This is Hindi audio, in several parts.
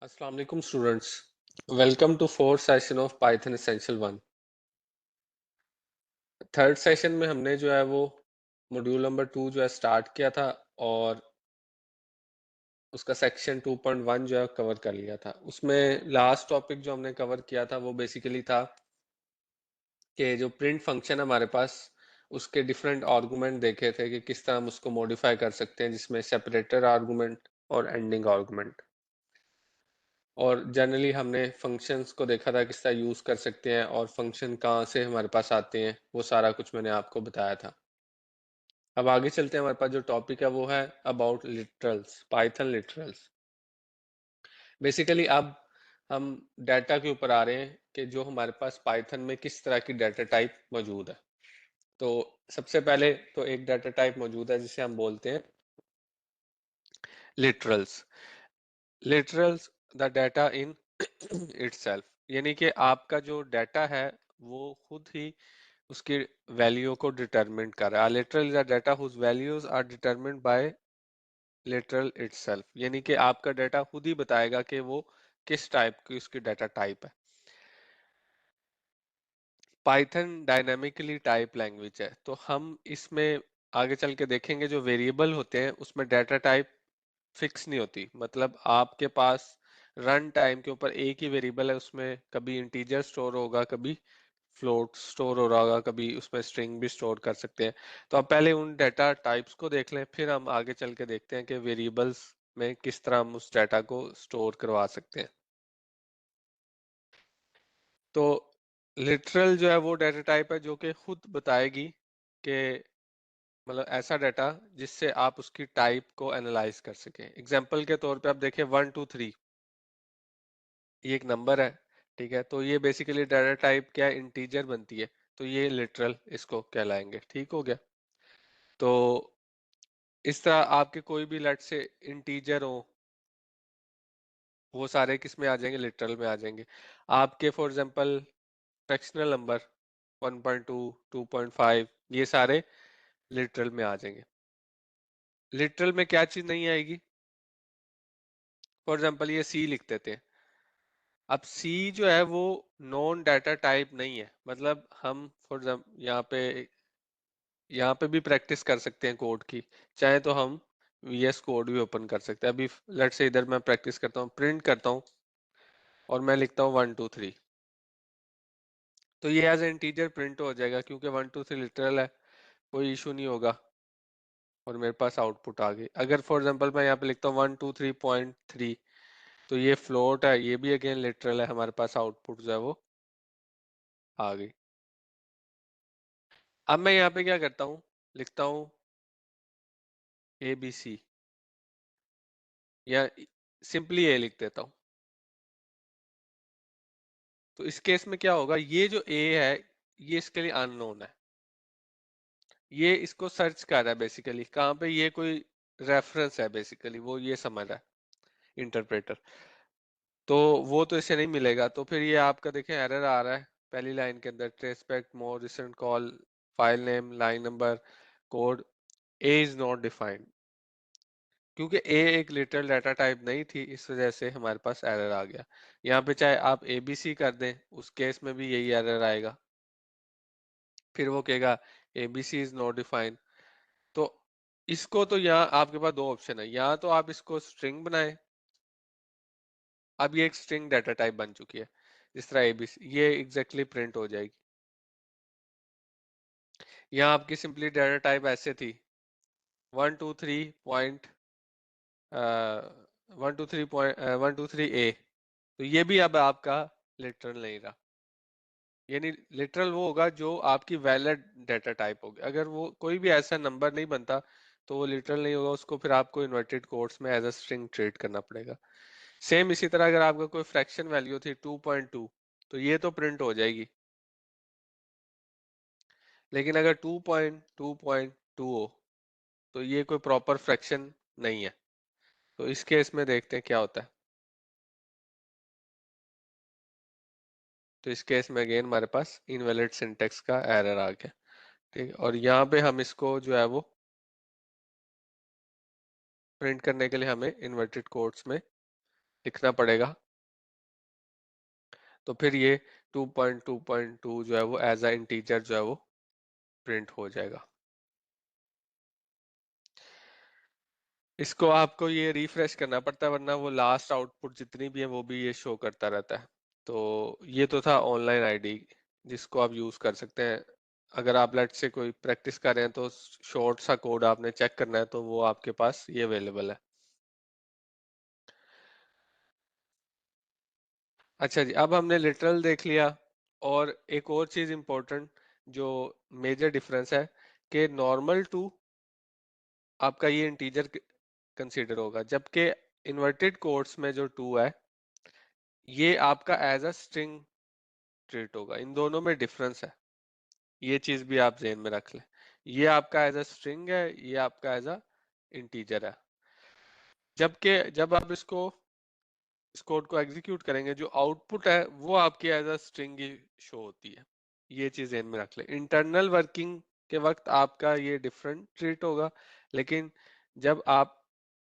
Assalamu alaikum students. Welcome to fourth session of Python Essential 1. Third session में हमने जो है वो मॉड्यूल नंबर 2 जो है स्टार्ट किया था और उसका सेक्शन 2.1 जो है कवर कर लिया था। उसमें लास्ट टॉपिक जो हमने कवर किया था वो बेसिकली था कि जो प्रिंट फंक्शन हमारे पास उसके डिफरेंट आर्गुमेंट देखे थे कि किस तरह हम उसको मॉडिफाई कर सकते हैं, जिसमें सेपरेटर आर्गुमेंट और एंडिंग आर्गुमेंट। और जनरली हमने फंक्शंस को देखा था किस तरह यूज़ कर सकते हैं और फंक्शन कहाँ से हमारे पास आते हैं, वो सारा कुछ मैंने आपको बताया था। अब आगे चलते हैं, हमारे पास जो टॉपिक है वो है about literals, Python literals. Basically अब हम डाटा के ऊपर आ रहे हैं कि जो हमारे पास पाइथन में किस तरह की डाटा टाइप मौजूद है। तो सबसे पहले तो एक डाटा टाइप मौजूद है जिसे हम बोलते हैं literals. Literals the data in itself, यानी कि आपका जो डाटा है वो खुद ही उसकी वैल्यू को डिटरमिन कर रहा है। Literal is a data whose values are determined by literal itself, यानी कि आपका डाटा खुद ही बताएगा कि वो किस टाइप की उसकी डाटा टाइप है। पाइथन डायनामिकली टाइप लैंग्वेज है, तो हम इसमें आगे चल के देखेंगे जो वेरिएबल होते हैं उसमें डाटा टाइप फिक्स नहीं होती। मतलब आपके पास रन टाइम के ऊपर एक ही वेरिएबल है, उसमें कभी इंटीजर स्टोर होगा, कभी फ्लोट स्टोर हो रहा होगा, कभी उसमें स्ट्रिंग भी स्टोर कर सकते हैं। तो आप पहले उन डाटा टाइप्स को देख लें, फिर हम आगे चल के देखते हैं कि वेरिएबल्स में किस तरह हम उस डाटा को स्टोर करवा सकते हैं। तो लिटरल जो है वो डाटा टाइप है जो कि खुद बताएगी कि मतलब ऐसा डाटा जिससे आप उसकी टाइप को एनालाइज कर सकें। एग्जाम्पल के तौर पे आप देखें 1 2 3, ये एक नंबर है, ठीक है। तो ये बेसिकली डाटा टाइप क्या है, इंटीजर बनती है, तो ये लिटरल इसको कहलाएंगे। ठीक हो गया। तो इस तरह आपके कोई भी लेट से इंटीजर हो, वो सारे किस में आ जाएंगे, लिटरल में आ जाएंगे। आपके फॉर एग्जांपल फ्रैक्शनल नंबर 1.2 2.5 ये सारे लिटरल में आ जाएंगे। लिटरल में क्या चीज नहीं आएगी, फॉर एग्जांपल ये सी लिख देते हैं। अब सी जो है वो नॉन डाटा टाइप नहीं है। मतलब हम फॉर एग्जांपल यहाँ पे भी प्रैक्टिस कर सकते हैं कोड की, चाहे तो हम VS कोड भी ओपन कर सकते हैं। अभी लेट से इधर मैं प्रैक्टिस करता हूँ, प्रिंट करता हूँ और मैं लिखता हूँ 1 2 3, तो ये एज इंटीजर प्रिंट हो जाएगा क्योंकि 1 2 3 लिटरल है, कोई इशू नहीं होगा और मेरे पास आउटपुट आ गई। अगर फॉर एग्जांपल मैं यहाँ पे लिखता हूँ 1 2 3.3, तो ये फ्लोट है, ये भी अगेन लिटरल है, हमारे पास आउटपुट जो है वो आ गई। अब मैं यहाँ पे क्या करता हूँ, लिखता हूँ ABC या सिंपली ए लिख देता हूँ। तो इस केस में क्या होगा, ये जो ए है ये इसके लिए अननोन है, ये इसको सर्च कर रहा है बेसिकली कहाँ पे, ये कोई रेफरेंस है बेसिकली, वो ये समझ रहा है इंटरप्रेटर। तो वो तो इसे नहीं मिलेगा, तो फिर ये आपका देखें एरर आ रहा है पहली लाइन के अंदर, traceback more recent call file name line number code A is not defined, क्योंकि ए एक लिटरल डाटा टाइप नहीं थी, इस वजह से हमारे पास एरर आ गया। यहाँ पे चाहे आप ABC कर दें, उस केस में भी यही एरर आएगा, फिर वो कहेगा ABC इज नॉट डिफाइंड। तो इसको तो यहाँ आपके पास दो ऑप्शन है, या तो आप इसको स्ट्रिंग बनाएं, अब ये एक स्ट्रिंग डाटा टाइप बन चुकी है, जिस तरह ABC ये एग्जैक्टली प्रिंट हो जाएगी। यहाँ आपकी सिंपली डाटा टाइप ऐसे थी 1 2 3 तो ये भी अब आपका लिटरल नहीं रहा। यानी लिटरल वो होगा जो आपकी वैलिड डाटा टाइप होगी। अगर वो कोई भी ऐसा नंबर नहीं बनता तो वो लिटरल नहीं होगा, उसको फिर आपको इन्वर्टेड कोट्स में एज अ स्ट्रिंग ट्रीट करना पड़ेगा। सेम इसी तरह अगर आपका कोई फ्रैक्शन वैल्यू थी 2.2, तो ये तो प्रिंट हो जाएगी, लेकिन अगर 2.2.2 हो तो ये कोई प्रॉपर फ्रैक्शन नहीं है। तो इस केस में देखते हैं क्या होता है। तो इस केस में अगेन हमारे पास इनवैलिड सिंटेक्स का एरर आ गया, ठीक है। और यहाँ पे हम इसको जो है वो प्रिंट करने के लिए हमें इन्वर्टेड कोट्स में लिखना पड़ेगा। तो फिर ये 2.2.2 जो है वो एज अ इंटीजर जो है वो प्रिंट हो जाएगा। इसको आपको ये रिफ्रेश करना पड़ता है, वरना वो लास्ट आउटपुट जितनी भी है वो भी ये शो करता रहता है। तो ये तो था ऑनलाइन आईडी जिसको आप यूज कर सकते हैं। अगर आप लेट से कोई प्रैक्टिस कर रहे हैं तो शॉर्ट सा कोड आपने चेक करना है, तो वो आपके पास ये अवेलेबल है। अच्छा जी, अब हमने लिटरल देख लिया। और एक और चीज इंपॉर्टेंट जो मेजर डिफरेंस है कि नॉर्मल टू आपका ये इंटीजर कंसीडर होगा, जबकि इन्वर्टेड कोट्स में जो टू है ये आपका एज अ स्ट्रिंग ट्रीट होगा। इन दोनों में डिफरेंस है, ये चीज भी आप ध्यान में रख लें। ये आपका एज अ स्ट्रिंग है, ये आपका एज अ इंटीजर है। जबकि जब आप इस कोड को एग्जीक्यूट करेंगे, जो आउटपुट है वो आपकी एज अ स्ट्रिंग ही शो होती है। ये चीज ध्यान में रख लें। इंटरनल वर्किंग के वक्त आपका ये डिफरेंट ट्रीट होगा, लेकिन जब आप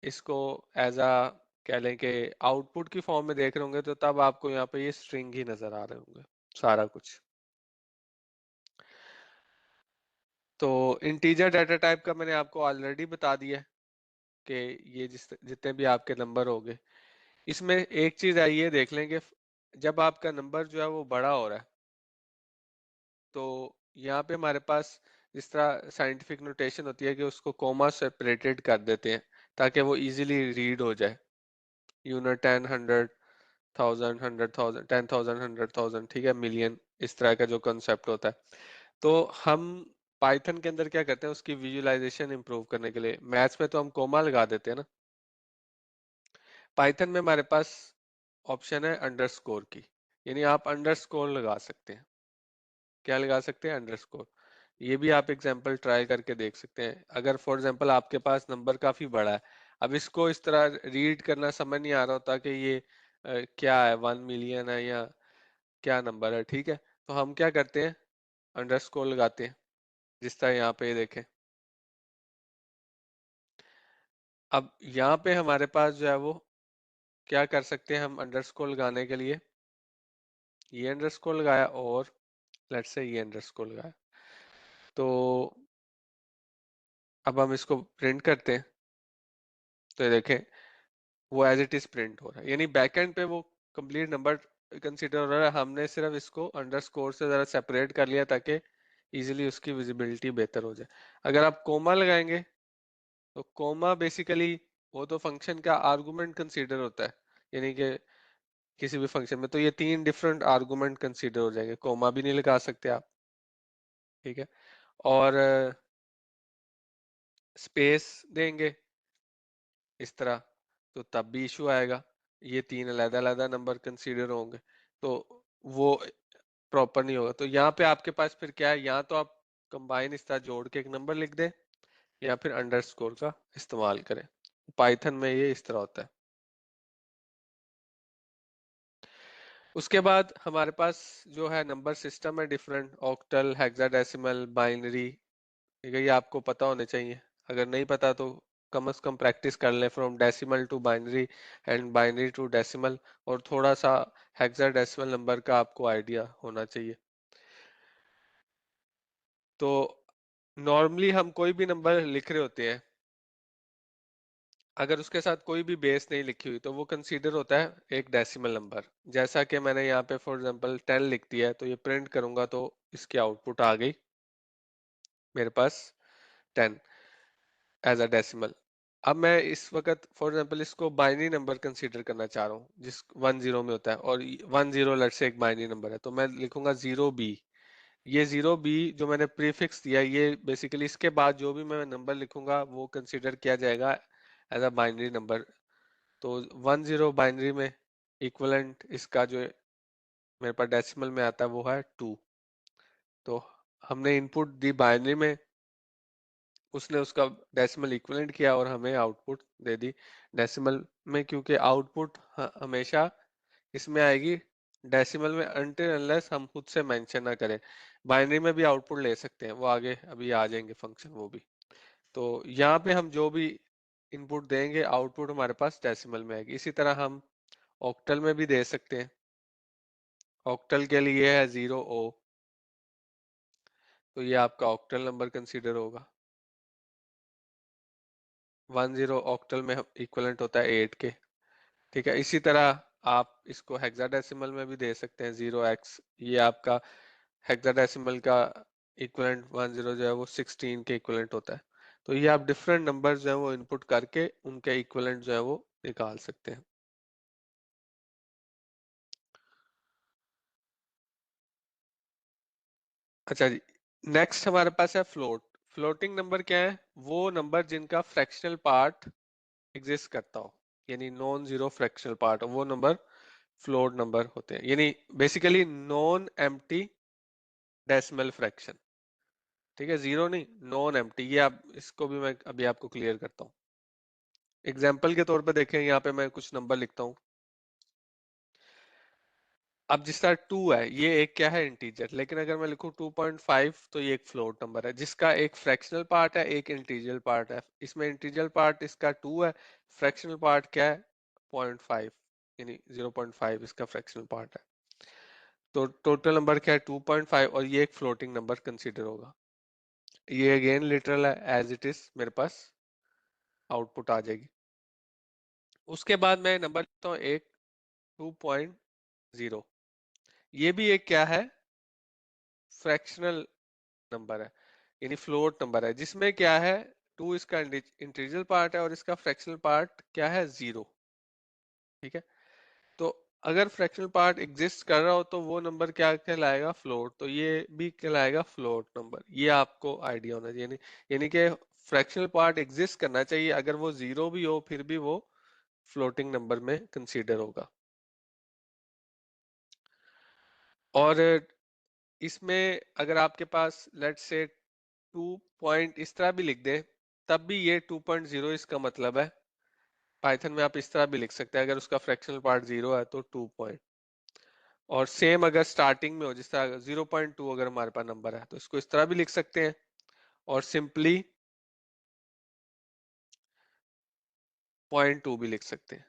इसको एज अ कह लें कि आउटपुट की फॉर्म में देख रहे होंगे, तो तब आपको यहाँ पे ये स्ट्रिंग ही नजर आ रहे होंगे सारा कुछ। तो इंटीजर डाटा टाइप का मैंने आपको ऑलरेडी बता दिया कि ये जितने भी आपके नंबर होंगे, इसमें एक चीज है ये देख लें कि जब आपका नंबर जो है वो बड़ा हो रहा है, तो यहाँ पे हमारे पास जिस तरह साइंटिफिक नोटेशन होती है कि उसको कोमा सेपरेटेड कर देते हैं ताकि वो इजीली रीड हो जाए। यूनिट 10, 100, 1000, 100,000, 10,000, 100,000, ठीक है, मिलियन, इस तरह का जो कंसेप्ट होता है। तो हम पाइथन के अंदर क्या करते हैं, उसकी विजुअलाइजेशन इंप्रूव करने के लिए मैथ्स में तो हम कोमा लगा देते हैं ना, पाइथन में हमारे पास ऑप्शन है अंडरस्कोर की। यानी आप अंडरस्कोर लगा सकते हैं। क्या लगा सकते हैं? अंडरस्कोर। ये भी आप एग्जांपल ट्राई करके देख सकते हैं। अगर फॉर एग्जांपल आपके पास नंबर काफी बड़ा है, अब इसको इस तरह रीड करना समझ नहीं आ रहा होता कि ये क्या है, 1 मिलियन है या क्या नंबर है, ठीक है, तो हम क्या करते हैं, अंडरस्कोर लगाते हैं, जिस तरह यहाँ पे देखें। अब यहाँ पे हमारे पास जो है वो क्या कर सकते हैं हम अंडरस्कोर लगाने के लिए, ये अंडरस्कोर लगाया और लेट्स से ये अंडरस्कोर लगाया। तो अब हम इसको प्रिंट करते हैं, तो ये देखें वो एज इट इज प्रिंट हो रहा है। यानी बैकएंड पे वो कंप्लीट नंबर कंसीडर हो रहा है, हमने सिर्फ इसको अंडरस्कोर से जरा सेपरेट कर लिया ताकि इजीली उसकी विजिबिलिटी बेहतर हो जाए। अगर आप कोमा लगाएंगे तो कोमा बेसिकली वो तो फंक्शन का आर्गुमेंट कंसीडर होता है, यानी कि किसी भी फंक्शन में तो ये 3 डिफरेंट आर्गुमेंट कंसीडर हो जाएंगे, कोमा भी नहीं लगा सकते आप, ठीक है। और स्पेस देंगे इस तरह, तो तब भी इशू आएगा। ये 3 अलग-अलग नंबर कंसीडर होंगे, तो वो प्रॉपर नहीं होगा। तो यहाँ पे आपके पास फिर क्या है, यहाँ तो आप कंबाइन इस तरह जोड़ के एक नंबर लिख दें या फिर अंडरस्कोर का इस्तेमाल करें। पाइथन में ये इस तरह होता है। उसके बाद हमारे पास जो है नंबर सिस्टम है डिफरेंट, ऑक्टल, हेक्साडेसिमल, बाइनरी, ठीक है, ये आपको पता होने चाहिए। अगर नहीं पता तो कम से कम प्रैक्टिस कर लें, from decimal to binary and binary to decimal, और थोड़ा सा हेक्साडेसिमल नंबर का आपको आइडिया होना चाहिए। तो नॉर्मली हम कोई भी नंबर लिख रहे होते हैं, अगर उसके साथ कोई भी बेस नहीं लिखी हुई तो वो कंसीडर होता है एक डेसिमल नंबर। जैसा कि मैंने यहाँ पे फॉर एग्जांपल 10 लिख दिया है, तो ये प्रिंट करूंगा तो इसकी आउटपुट आ गई मेरे पास 10 एज अ डेसिमल। अब मैं इस वक्त फॉर एग्जांपल इसको बाइनरी नंबर कंसीडर करना चाह रहा हूँ, जिस 10 में होता है, और 10 लेट से एक बाइनरी नंबर है, तो मैं लिखूंगा 0b। ये 0b जो मैंने प्रीफिक्स दिया, ये बेसिकली इसके बाद जो भी मैं नंबर लिखूंगा वो कंसीडर किया जाएगा एज अ बाइनरी नंबर। तो 10 बाइनरी में इक्वलेंट इसका जो मेरे पास डेसिमल में आता है वो है 2। तो हमने इनपुट दी बाइनरी में, उसने उसका डेसिमल इक्विवेलेंट किया और हमें आउटपुट दे दी डेसिमल में, क्योंकि आउटपुट हमेशा इसमें आएगी डेसिमल में अनटिल अनलेस हम खुद से मेंशन ना करें। बाइनरी में भी आउटपुट ले सकते हैं, वो आगे अभी आ जाएंगे फंक्शन वो भी। तो यहाँ पे हम जो भी इनपुट देंगे आउटपुट हमारे पास डेसिमल में आएगी। इसी तरह हम ऑक्टल में भी दे सकते हैं। ऑक्टल के लिए है 0O, तो ये आपका ऑक्टल नंबर कंसीडर होगा। 10 ऑक्टल में इक्वलेंट होता है 8 के। ठीक है, इसी तरह आप इसको हेक्साडेसिमल में भी दे सकते हैं 0x, ये आपका हेक्साडेसिमल का इक्वलेंट 10 जो है वो 16 के इक्वलेंट होता है। तो ये आप डिफरेंट नंबर्स जो है वो इनपुट करके उनके इक्वलेंट जो है वो निकाल सकते हैं। अच्छा जी, नेक्स्ट हमारे पास है फ्लोट। फ्लोटिंग नंबर क्या है? वो नंबर जिनका फ्रैक्शनल पार्ट एग्जिस्ट करता हो, यानी नॉन जीरो फ्रैक्शनल पार्ट, वो नंबर फ्लोट नंबर होते हैं, यानी basically non empty decimal fraction. ठीक है, जीरो नहीं, नॉन एम्प्टी। ये आप इसको भी मैं अभी आपको क्लियर करता हूँ। एग्जाम्पल के तौर पे देखें, यहाँ पे मैं कुछ नंबर लिखता हूँ। अब जिस तरह 2 है, ये एक क्या है? इंटीजर। लेकिन अगर मैं लिखूं 2.5 तो ये एक फ्लोट नंबर है जिसका एक फ्रैक्शनल पार्ट है, एक इंटीजर पार्ट है। इसमें इंटीजर पार्ट इसका 2 है, फ्रैक्शनल पार्ट क्या है? 0.5, यानी 0.5 इसका फ्रैक्शनल पार्ट है। तो टोटल नंबर क्या है? 2.5, और ये एक फ्लोटिंग नंबर कंसीडर होगा। ये अगेन लिटरल है, एज इट इज मेरे पास आउटपुट आ जाएगी। उसके बाद मैं नंबर लिखता हूँ एक 2.0। ये भी एक क्या है? फ्रैक्शनल नंबर है, यानी फ्लोट नंबर है, जिसमें क्या है? 2 इसका इंटीजर पार्ट है और इसका फ्रैक्शनल पार्ट क्या है? 0। ठीक है, तो अगर फ्रैक्शनल पार्ट एग्जिस्ट कर रहा हो तो वो नंबर क्या कहलाएगा? फ्लोट। तो ये भी कहलाएगा फ्लोट नंबर। ये आपको आइडिया होना चाहिए, यानी कि फ्रैक्शनल पार्ट एग्जिस्ट करना चाहिए, अगर वो 0 भी हो फिर भी वो फ्लोटिंग नंबर में कंसीडर होगा। और इसमें अगर आपके पास लेट से 2 पॉइंट इस तरह भी लिख दे, तब भी ये 2.0 इसका मतलब है। पाइथन में आप इस तरह भी लिख सकते हैं, अगर उसका फ्रैक्शनल पार्ट 0 है तो 2 पॉइंट। और सेम अगर स्टार्टिंग में हो, जिस तरह 0.2 अगर हमारे पास नंबर है तो इसको इस तरह भी लिख सकते हैं, और सिंपली 0.2 भी लिख सकते हैं।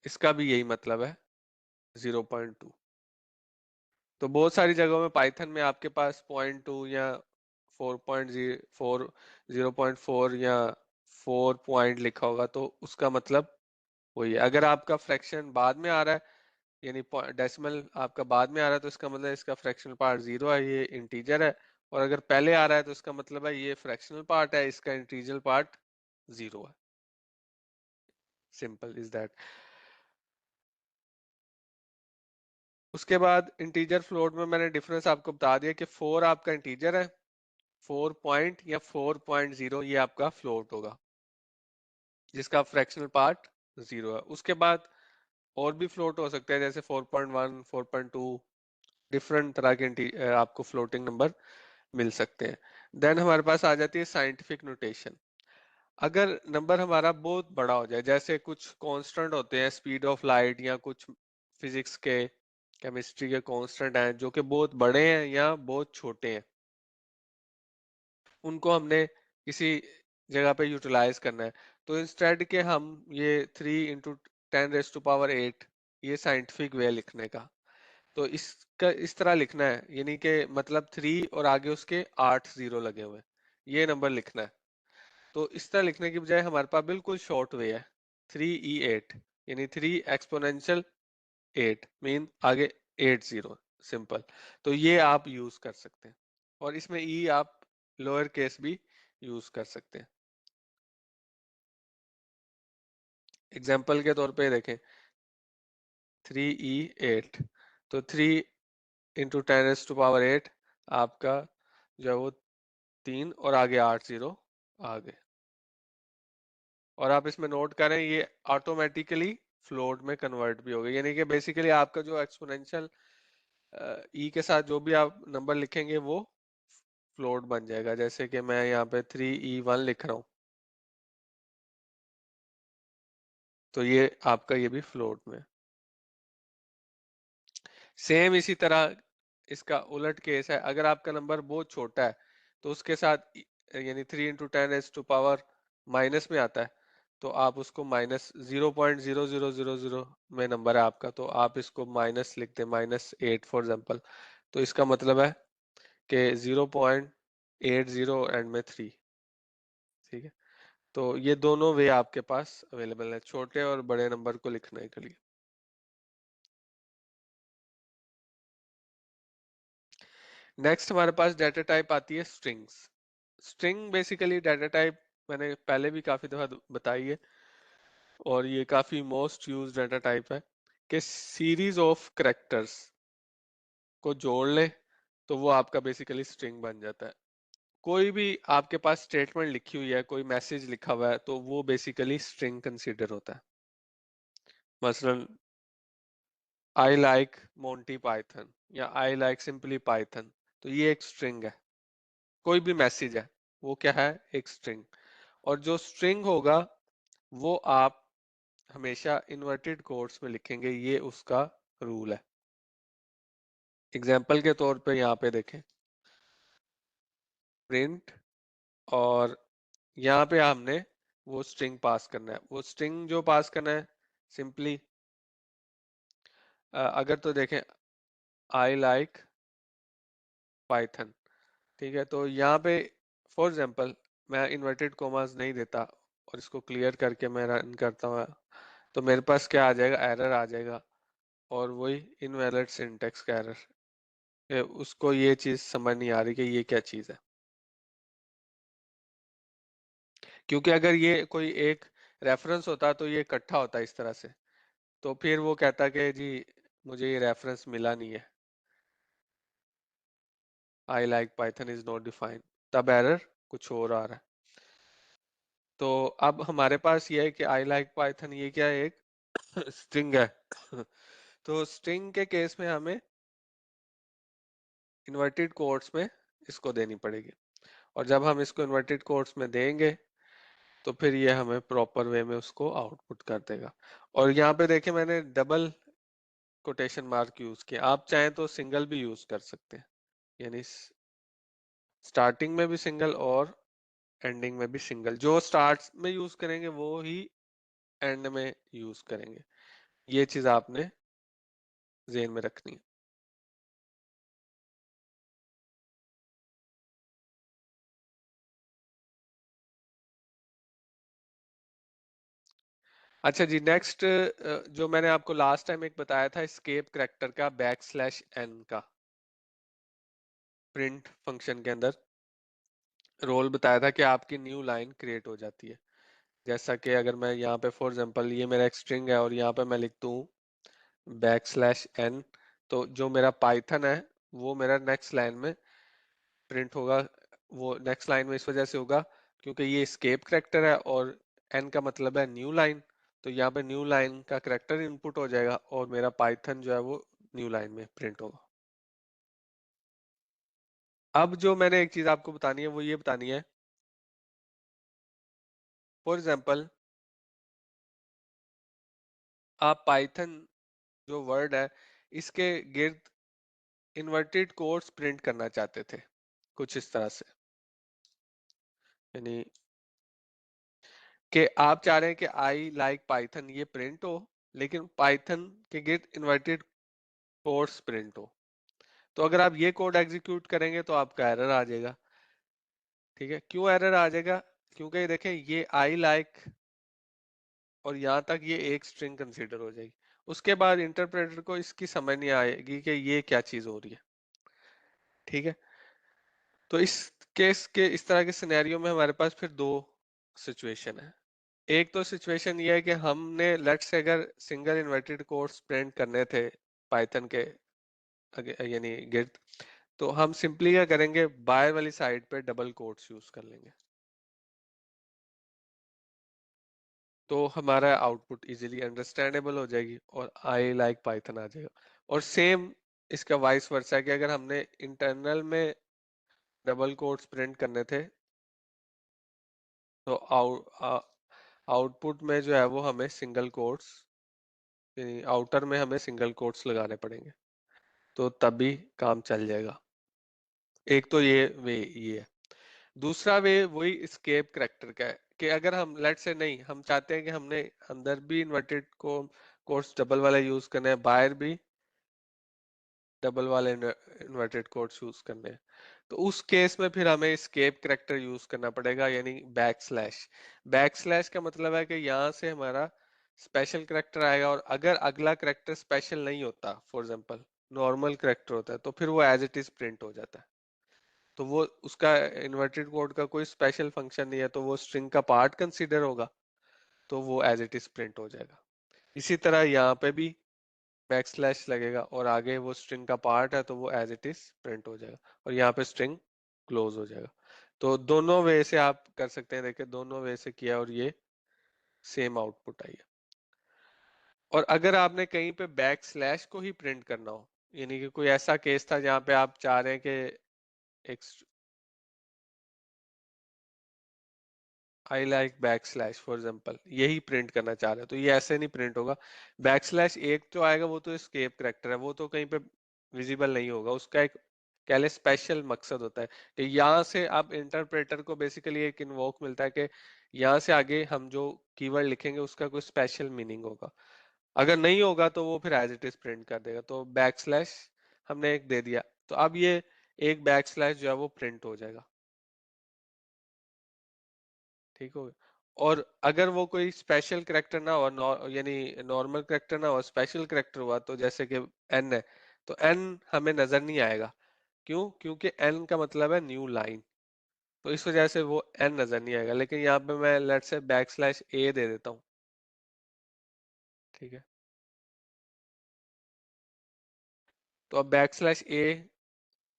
इसका भी यही मतलब है, 0.2। तो बहुत सारी जगहों में पाइथन में आपके पास 0.2 या 4.04, 0.4 या 4 पॉइंट लिखा होगा, तो उसका मतलब वही है। अगर आपका फ्रैक्शन बाद में आ रहा है, यानी डेसिमल आपका बाद में आ रहा है, तो इसका मतलब इसका फ्रैक्शनल पार्ट 0 है, ये इंटीजर है। और अगर पहले आ रहा है तो इसका मतलब है ये फ्रैक्शनल पार्ट है, इसका इंटीजर पार्ट 0 है। Simple is that. उसके बाद इंटीजर फ्लोट में मैंने डिफरेंस आपको बता दिया कि 4 आपका इंटीजर है, 4 पॉइंट या 4.0 ये आपका फ्लोट होगा, जिसका फ्रैक्शनल पार्ट 0 है। उसके बाद और भी फ्लोट हो सकते हैं, जैसे 4.1, 4.2, डिफरेंट तरह के आपको फ्लोटिंग नंबर मिल सकते हैं। देन हमारे पास आ जाती है साइंटिफिक नोटेशन। अगर नंबर हमारा बहुत बड़ा हो जाए, जैसे कुछ कांस्टेंट होते हैं, स्पीड ऑफ लाइट, या कुछ फिजिक्स के, केमिस्ट्री के कांस्टेंट हैं जो कि बहुत बड़े हैं या बहुत छोटे हैं, उनको हमने किसी जगह पे यूटिलाइज करना है, तो इंस्टेड के हम ये 3 × 10⁸ ये साइंटिफिक वे लिखने का, तो इसका इस तरह लिखना है, यानी कि मतलब 3 और आगे उसके 8 जीरो लगे हुए हैं, ये नंबर लिखना है। तो इस तरह लिखने की बजाय हमारे पास बिल्कुल शॉर्ट वे है, 3E8, यानी 3 एक्सपोनेंशियल 8 मीन आगे 8 जीरो, सिंपल। तो ये आप यूज कर सकते हैं, और इसमें ई आप लोअर केस भी यूज कर सकते हैं। एग्जाम्पल के तौर पे देखें, 3E8, तो 3 × 10⁸ आपका जो है वो 3 और आगे 8 जीरो आ गए। और आप इसमें नोट करें, ये ऑटोमेटिकली फ्लोट में कन्वर्ट भी हो गई, यानी कि बेसिकली आपका जो एक्सपोनेंशियल ई के साथ जो भी आप नंबर लिखेंगे वो फ्लोट बन जाएगा। जैसे कि मैं यहाँ पे 3E1 लिख रहा हूँ, तो ये आपका ये भी फ्लोट में। सेम इसी तरह इसका उलट केस है, अगर आपका नंबर बहुत छोटा है तो उसके साथ यानी 3 × 10⁻⁻ माइनस में आता है, तो आप उसको -0.0000 में नंबर है आपका, तो आप इसको माइनस लिख दें, -8 फॉर एग्जाम्पल। तो इसका मतलब है कि 0.80 एंड में 3। ठीक है, तो ये दोनों वे आपके पास अवेलेबल है छोटे और बड़े नंबर को लिखने के लिए। नेक्स्ट हमारे पास डाटा टाइप आती है strings. String basically data type मैंने पहले भी काफी दफा बताई है, और ये काफी मोस्ट यूज डाटा टाइप है कि सीरीज ऑफ करेक्टर्स को जोड़ ले तो वो आपका बेसिकली स्ट्रिंग बन जाता है। कोई भी आपके पास स्टेटमेंट लिखी हुई है, कोई मैसेज लिखा हुआ है, तो वो बेसिकली स्ट्रिंग कंसीडर होता है। मसलन आई लाइक मोंटी पाइथन या आई लाइक सिंपली पाइथन, तो ये एक स्ट्रिंग है। कोई भी मैसेज है वो क्या है, एक स्ट्रिंग। और जो स्ट्रिंग होगा वो आप हमेशा इन्वर्टेड कोट्स में लिखेंगे, ये उसका रूल है। एग्जाम्पल के तौर पे यहाँ पे देखें, प्रिंट, और यहाँ पे हमने वो स्ट्रिंग पास करना है। वो स्ट्रिंग जो पास करना है सिंपली अगर तो देखें आई लाइक पाइथन, ठीक है, तो यहाँ पे फॉर एग्जांपल मैं इन्वर्टेड कोमास नहीं देता और इसको क्लियर करके मैं रन करता हूँ, तो मेरे पास क्या आ जाएगा, एरर आ जाएगा, और वही इनवैलिड सिंटेक्स का एरर। उसको ये चीज समझ नहीं आ रही कि ये क्या चीज है, क्योंकि अगर ये कोई एक रेफरेंस होता तो ये इकट्ठा होता इस तरह से, तो फिर वो कहता कि जी मुझे ये रेफरेंस मिला नहीं है, I like Python is not defined, तब एरर कुछ और आ रहा है। तो अब हमारे पास ये है कि आई लाइक पाइथन ये क्या है, एक स्ट्रिंग है। तो स्ट्रिंग के केस में हमें इन्वर्टेड कोट्स में इसको देनी पड़ेगी, और जब हम इसको इन्वर्टेड कोट्स में देंगे तो फिर ये हमें प्रॉपर वे में उसको आउटपुट कर देगा। और यहाँ पे देखें मैंने डबल कोटेशन मार्क यूज किया, आप चाहें तो सिंगल भी यूज कर सकते हैं, यानी स्टार्टिंग में भी सिंगल और एंडिंग में भी सिंगल। जो स्टार्ट में यूज करेंगे वो ही एंड में यूज करेंगे, ये चीज आपने ज़हन में रखनी है। अच्छा जी, नेक्स्ट जो मैंने आपको लास्ट टाइम एक बताया था एस्केप करैक्टर का \n का, प्रिंट फंक्शन के अंदर रोल बताया था कि आपकी न्यू लाइन क्रिएट हो जाती है। जैसा कि अगर मैं यहाँ पे फॉर एग्जांपल ये मेरा एक स्ट्रिंग है और यहाँ पे मैं लिखता हूँ \n, तो जो मेरा पाइथन है वो मेरा नेक्स्ट लाइन में प्रिंट होगा। वो नेक्स्ट लाइन में इस वजह से होगा क्योंकि ये एस्केप करैक्टर है और n का मतलब है न्यू लाइन, तो यहाँ पे न्यू लाइन का करैक्टर इनपुट हो जाएगा और मेरा पाइथन जो है वो न्यू लाइन में प्रिंट होगा। अब जो मैंने एक चीज आपको बतानी है वो ये बतानी है, फॉर एग्जांपल आप पाइथन जो वर्ड है इसके गिर्द इन्वर्टेड कोट्स प्रिंट करना चाहते थे कुछ इस तरह से, यानी कि आप चाह रहे हैं कि आई लाइक पाइथन ये प्रिंट हो, लेकिन पाइथन के गिर्द इन्वर्टेड कोट्स प्रिंट हो। तो अगर आप ये कोड एग्जीक्यूट करेंगे तो आपका एरर आ जाएगा। ठीक है, क्यों एरर आ जाएगा, क्योंकि देखें ये आई लाइक और यहाँ तक ये एक स्ट्रिंग कंसीडर हो जाएगी, उसके बाद इंटरप्रेटर को इसकी समझ नहीं आएगी कि ये क्या चीज हो रही है। ठीक है, तो इस केस के इस तरह के सिनेरियो में हमारे पास फिर दो सिचुएशन है। एक तो सिचुएशन ये है कि हमने लेट्स से अगर सिंगल इन्वर्टेड कोट्स प्रिंट करने थे पाइथन के यानी गिर्द, तो हम सिंपली क्या करेंगे, बाय वाली साइड पे डबल कोट्स यूज कर लेंगे, तो हमारा आउटपुट इजीली अंडरस्टैंडेबल हो जाएगी और आई लाइक पाइथन आ जाएगा। और सेम इसका वाइस वर्सा है कि अगर हमने इंटरनल में डबल कोट्स प्रिंट करने थे तो आउटपुट में जो है वो हमें सिंगल कोट्स, आउटर में हमें सिंगल कोट्स लगाने पड़ेंगे, तो तभी काम चल जाएगा। एक तो ये वे ये है। दूसरा वे वही एस्केप करैक्टर का है कि अगर हम लेट से नहीं, हम चाहते हैं कि हमने अंदर भी इन्वर्टेड को कोट्स डबल वाला यूज करना है, बाहर भी डबल वाले इन्वर्टेड कोट्स यूज करने हैं, तो उस केस में फिर हमें स्केप करेक्टर यूज करना पड़ेगा, यानी बैक स्लैश। बैक स्लैश का मतलब है कि यहाँ से हमारा स्पेशल करेक्टर आएगा, और अगर अगला करेक्टर स्पेशल नहीं होता, फॉर एग्जांपल नॉर्मल करेक्टर होता है, तो फिर वो एज इट इज प्रिंट हो जाता है। तो वो उसका इन्वर्टेड कोड का कोई स्पेशल फंक्शन नहीं है, तो वो स्ट्रिंग का पार्ट कंसीडर होगा, तो वो एज इट इज प्रिंट हो जाएगा। इसी तरह यहाँ पे भी बैक स्लैश लगेगा और आगे वो स्ट्रिंग का पार्ट है, तो वो एज इट इज प्रिंट हो जाएगा, और यहाँ पे स्ट्रिंग क्लोज हो जाएगा। तो दोनों वे से आप कर सकते हैं, देखिए दोनों वे से किया और ये सेम आउटपुट आई है। और अगर आपने कहीं पे बैक स्लैश को ही प्रिंट करना हो, यानी कि कोई ऐसा केस था जहाँ पे आप चाह रहे हैं कि एक I like back slash for example यही प्रिंट करना चाह रहे हैं, तो ये ऐसे नहीं प्रिंट होगा। बैक स्लैश एक जो आएगा वो तो एस्केप करैक्टर है, वो तो कहीं पे विजिबल नहीं होगा, उसका एक कह ले स्पेशल मकसद होता है कि यहाँ से आप इंटरप्रेटर को बेसिकली एक इन्वोक मिलता है कि यहाँ से आगे हम जो कीवर्ड लिखेंगे उसका कोई स्पेशल मीनिंग होगा। अगर नहीं होगा तो वो फिर एज इट इज प्रिंट कर देगा। तो बैक स्लैश हमने एक दे दिया, तो अब ये एक बैक स्लैश जो है वो प्रिंट हो जाएगा, ठीक हो गया। और अगर वो कोई स्पेशल करेक्टर ना हो, यानी नॉर्मल करेक्टर ना हो, स्पेशल करेक्टर हुआ, तो जैसे कि एन है, तो एन हमें नजर नहीं आएगा। क्यों? क्योंकि एन का मतलब है न्यू लाइन, तो इस वजह से वो एन नजर नहीं आएगा। लेकिन यहाँ पे मैं लेट से बैक स्लैश ए दे देता हूँ, ठीक है। तो अब बैक स्लैश ए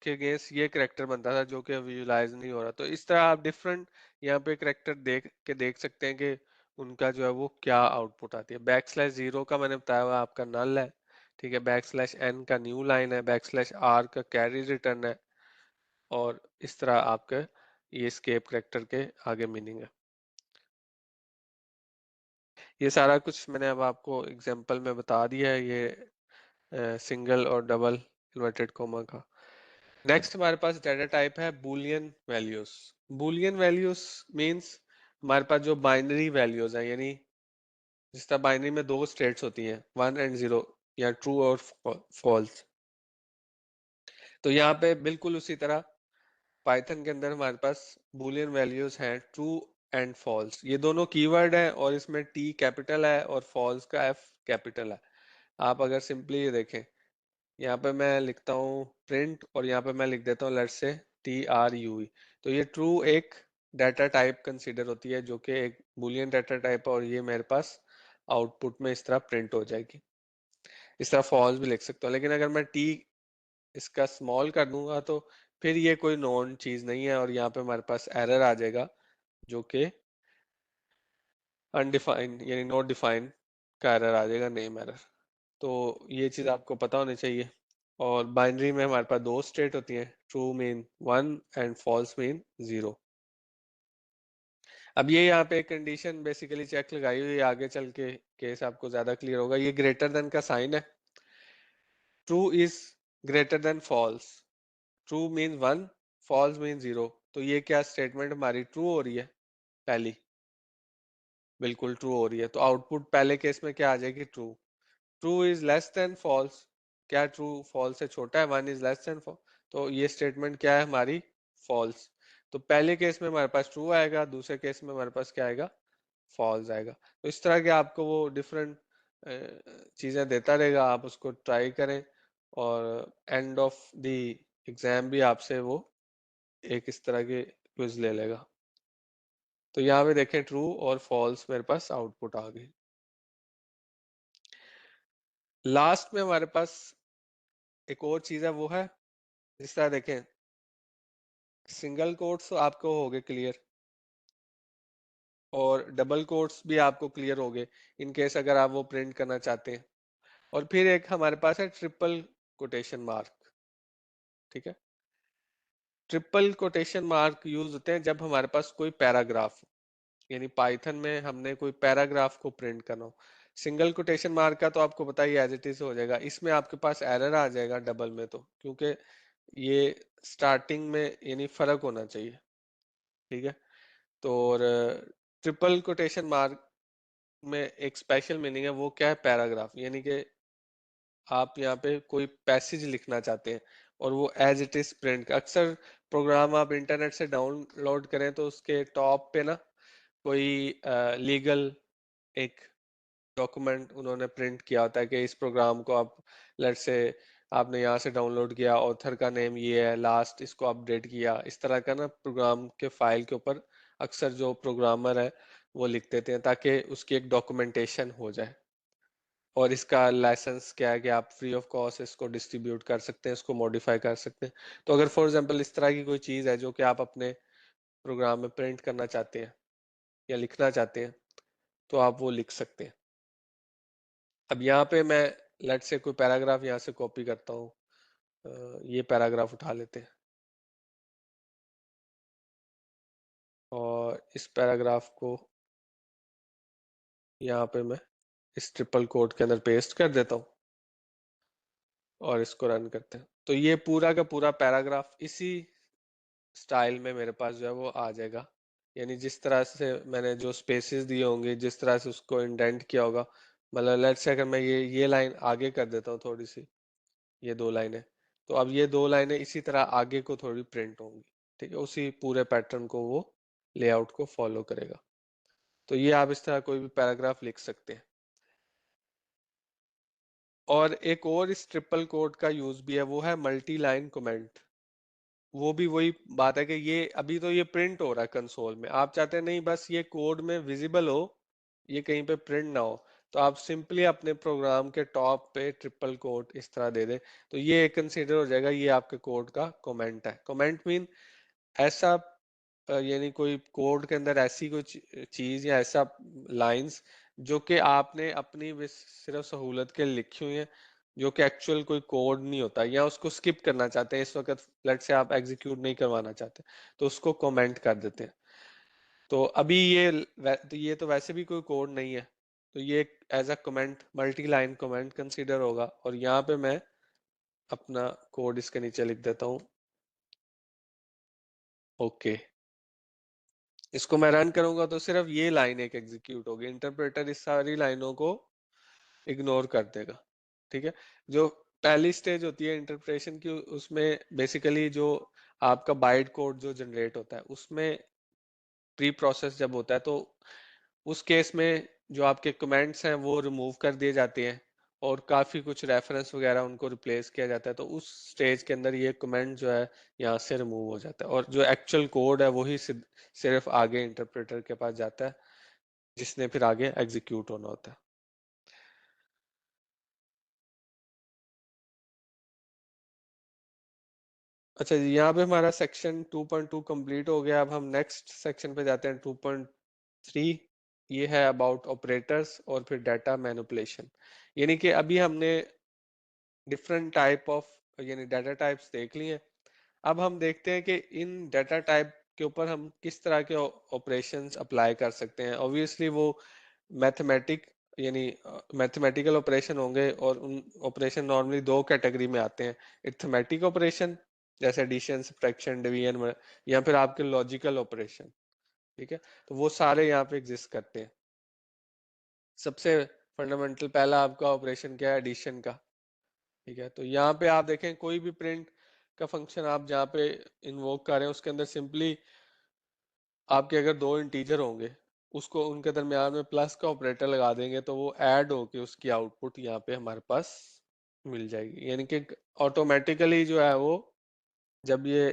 के अगेंस्ट ये करेक्टर बनता था जो कि विजुलाइज नहीं हो रहा। तो इस तरह आप डिफरेंट यहाँ पे करेक्टर देख के देख सकते हैं कि उनका जो है वो क्या आउटपुट आती है। बैक स्लैश जीरो का मैंने बताया हुआ आपका नल है, ठीक है। बैक स्लैश एन का न्यू लाइन है, बैक स्लैश आर का कैरी रिटर्न है, और इस तरह आपके ये स्केप करेक्टर के आगे मीनिंग है। ये सारा कुछ मैंने अब आपको एग्जाम्पल में बता दिया है, ये सिंगल और डबल इन्वर्टेड कोमा का। नेक्स्ट हमारे पास डाटा टाइप है Boolean values. Boolean values means हमारे पास जो बाइनरी वैल्यूज हैं, यानी जिस तरह बाइनरी में दो स्टेट्स होती हैं, 1 और 0, या ट्रू और फॉल्स। तो यहाँ पे बिल्कुल उसी तरह पाइथन के अंदर हमारे पास बूलियन वैल्यूज हैं ट्रू एंड फॉल्स। ये दोनों कीवर्ड है, और इसमें टी कैपिटल है और फॉल्स का एफ कैपिटल है। आप अगर सिंपली ये देखें, यहाँ पे मैं लिखता हूँ प्रिंट, और यहाँ पे मैं लिख देता हूँ लेट से TRUE। तो ये ट्रू एक डाटा टाइप कंसीडर होती है, जो कि एक बुलियन डाटा टाइप है, और ये मेरे पास आउटपुट में इस तरह प्रिंट हो जाएगी। इस तरह फॉल्स भी लिख सकता हूँ, लेकिन अगर मैं टी इसका स्मॉल कर दूंगा तो फिर ये कोई नॉन चीज नहीं है, और यहाँ पे हमारे पास एरर आ जाएगा जो कि अनडिफाइंड यानी नॉट डिफाइंड का एरर आ जाएगा, नेम एरर। तो ये चीज आपको पता होनी चाहिए। और बाइनरी में हमारे पास दो स्टेट होती हैं, true mean 1 and false mean 0। अब ये यहाँ पे एक कंडीशन बेसिकली चेक लगाई हुई है, आगे चल के केस आपको ज्यादा क्लियर होगा। ये ग्रेटर देन का साइन है, true is greater than false. True mean 1, false mean 0। तो ये क्या स्टेटमेंट हमारी ट्रू हो रही है? पहली बिल्कुल ट्रू हो रही है, तो आउटपुट पहले केस में क्या आ जाएगी? True. True is less than false, क्या ट्रू फॉल्स से छोटा है? 1 इज लेस देन फॉल्स, तो ये स्टेटमेंट क्या है हमारी? फॉल्स। तो पहले केस में हमारे पास ट्रू आएगा, दूसरे केस में हमारे पास क्या आएगा? फॉल्स आएगा। तो इस तरह के आपको वो डिफरेंट चीजें देता रहेगा, आप उसको ट्राई करें, और एंड ऑफ द एग्जाम भी आपसे वो एक इस तरह के क्विज ले लेगा। तो यहाँ पे देखें ट्रू और फॉल्स मेरे पास आउटपुट आ गई। लास्ट में हमारे पास एक और चीज है, वो है जिस तरह देखें सिंगल कोट्स तो आपको हो गए क्लियर, और डबल कोट्स भी आपको क्लियर हो गए इन केस अगर आप वो प्रिंट करना चाहते हैं। और फिर एक हमारे पास है ट्रिपल कोटेशन मार्क, ठीक है। ट्रिपल कोटेशन मार्क यूज होते हैं जब हमारे पास कोई पैराग्राफ, यानी पाइथन में हमने कोई पैराग्राफ को प्रिंट करना हो। सिंगल कोटेशन मार्क का तो आपको पता ही एज इट इज हो जाएगा, इसमें आपके पास एरर आ जाएगा डबल में, तो क्योंकि ये स्टार्टिंग में यानी फर्क होना चाहिए, ठीक है। तो और ट्रिपल कोटेशन मार्क में एक स्पेशल मीनिंग है, वो क्या है, पैराग्राफ, यानी कि आप यहाँ पे कोई पैसेज लिखना चाहते हैं और वो एज इट इज प्रिंट। अक्सर प्रोग्राम आप इंटरनेट से डाउनलोड करें तो उसके टॉप पे ना कोई लीगल एक डॉक्यूमेंट उन्होंने प्रिंट किया होता है कि इस प्रोग्राम को आप, लेट से आपने यहाँ से डाउनलोड किया, ऑथर का नेम ये है, लास्ट इसको अपडेट किया, इस तरह का ना प्रोग्राम के फाइल के ऊपर अक्सर जो प्रोग्रामर है वो लिख देते हैं ताकि उसकी एक डॉक्यूमेंटेशन हो जाए। और इसका लाइसेंस क्या है कि आप फ्री ऑफ कॉस्ट इसको डिस्ट्रीब्यूट कर सकते हैं, इसको मॉडिफाई कर सकते हैं। तो अगर फॉर एग्जांपल इस तरह की कोई चीज़ है जो कि आप अपने प्रोग्राम में प्रिंट करना चाहते हैं या लिखना चाहते हैं, तो आप वो लिख सकते हैं। अब यहाँ पे मैं लेट से कोई पैराग्राफ यहाँ से कॉपी करता हूँ, ये पैराग्राफ उठा लेते हैं और इस पैराग्राफ को यहाँ पे मैं इस ट्रिपल कोट के अंदर पेस्ट कर देता हूँ और इसको रन करते हैं। तो ये पूरा का पूरा पैराग्राफ इसी स्टाइल में मेरे पास जो है वो आ जाएगा, यानी जिस तरह से मैंने जो स्पेसेस दिए होंगे, जिस तरह से उसको इंडेंट किया होगा। मतलब लेट्स से अगर मैं ये लाइन आगे कर देता हूँ थोड़ी सी, ये 2 लाइनें, तो अब ये 2 लाइनें इसी तरह आगे को थोड़ी प्रिंट होंगी, ठीक है, उसी पूरे पैटर्न को वो लेआउट को फॉलो करेगा। तो ये आप इस तरह कोई भी पैराग्राफ लिख सकते हैं। और एक और इस ट्रिपल कोट का यूज भी है, वो है मल्टी लाइन कमेंट। वो भी वही बात है कि ये अभी तो ये प्रिंट हो रहा है कंसोल में, आप चाहते हैं नहीं बस ये कोड में विजिबल हो, ये कहीं पे प्रिंट ना हो, तो आप सिंपली अपने प्रोग्राम के टॉप पे ट्रिपल कोट इस तरह दे दें, तो ये कंसीडर हो जाएगा, ये आपके कोड का कमेंट है। कमेंट मीन ऐसा यानी कोई कोड के अंदर ऐसी कोई चीज या ऐसा लाइंस जो कि आपने अपनी सिर्फ सहूलत के लिए लिखी हुई है, जो कि एक्चुअल कोई कोड नहीं होता, या उसको स्किप करना चाहते हैं इस वक्त, लेट से आप एग्जीक्यूट नहीं करवाना चाहते, तो उसको कमेंट कर देते हैं। तो अभी ये तो वैसे भी कोई कोड नहीं है, तो ये as a comment, multi line comment consider होगा। और यहाँ पे मैं अपना कोड इसके नीचे लिख देता हूँ, ओके। इसको मैं रन करूंगा तो सिर्फ ये लाइन एक एग्जीक्यूट होगी, इंटरप्रेटर इस सारी लाइनों को इग्नोर कर देगा, ठीक है। जो पहली स्टेज होती है इंटरप्रेशन की, उसमें बेसिकली जो आपका बाइट कोड जो जनरेट होता है, उसमें प्री प्रोसेस जब होता है तो उस केस में जो आपके कमेंट्स हैं वो रिमूव कर दिए जाते हैं और काफी कुछ रेफरेंस वगैरह उनको रिप्लेस किया जाता है, तो उस स्टेज के अंदर ये कमेंट जो है यहाँ से रिमूव हो जाता है और जो एक्चुअल कोड है वही सिर्फ आगे इंटरप्रेटर के पास जाता है, जिसने फिर आगे एग्जीक्यूट होना होता है। अच्छा जी, यहाँ पे हमारा सेक्शन 2.2 कंप्लीट हो गया। अब हम नेक्स्ट सेक्शन पे जाते हैं, 2.3। ये है अबाउट ऑपरेटर्स और फिर डाटा मैनिपुलेशन। यानी कि अभी हमने डिफरेंट टाइप ऑफ यानी डाटा टाइप्स देख लिए। अब हम देखते हैं कि इन डाटा टाइप के ऊपर हम किस तरह के ऑपरेशंस अप्लाई कर सकते हैं। ऑब्वियसली वो मैथमेटिक यानी मैथमेटिकल ऑपरेशन होंगे, और उन ऑपरेशन नॉर्मली 2 कैटेगरी में आते हैं, अरिथमेटिक ऑपरेशन जैसे एडिशन, सब्ट्रैक्शन, डिवीजन, या फिर आपके लॉजिकल ऑपरेशन, ठीक है। तो वो सारे यहाँ पे एग्जिस्ट करते हैं। सबसे फंडामेंटल पहला आपका ऑपरेशन क्या है, एडिशन का, ठीक है। तो यहाँ पे आप देखें कोई भी प्रिंट का फंक्शन आप जहाँ पे इन्वोक कर रहे हैं, उसके अंदर सिंपली आपके अगर 2 इंटीजर होंगे, उसको उनके दरमियान में प्लस का ऑपरेटर लगा देंगे तो वो ऐड होके उसकी आउटपुट यहाँ पे हमारे पास मिल जाएगी। यानी कि ऑटोमेटिकली जो है वो जब ये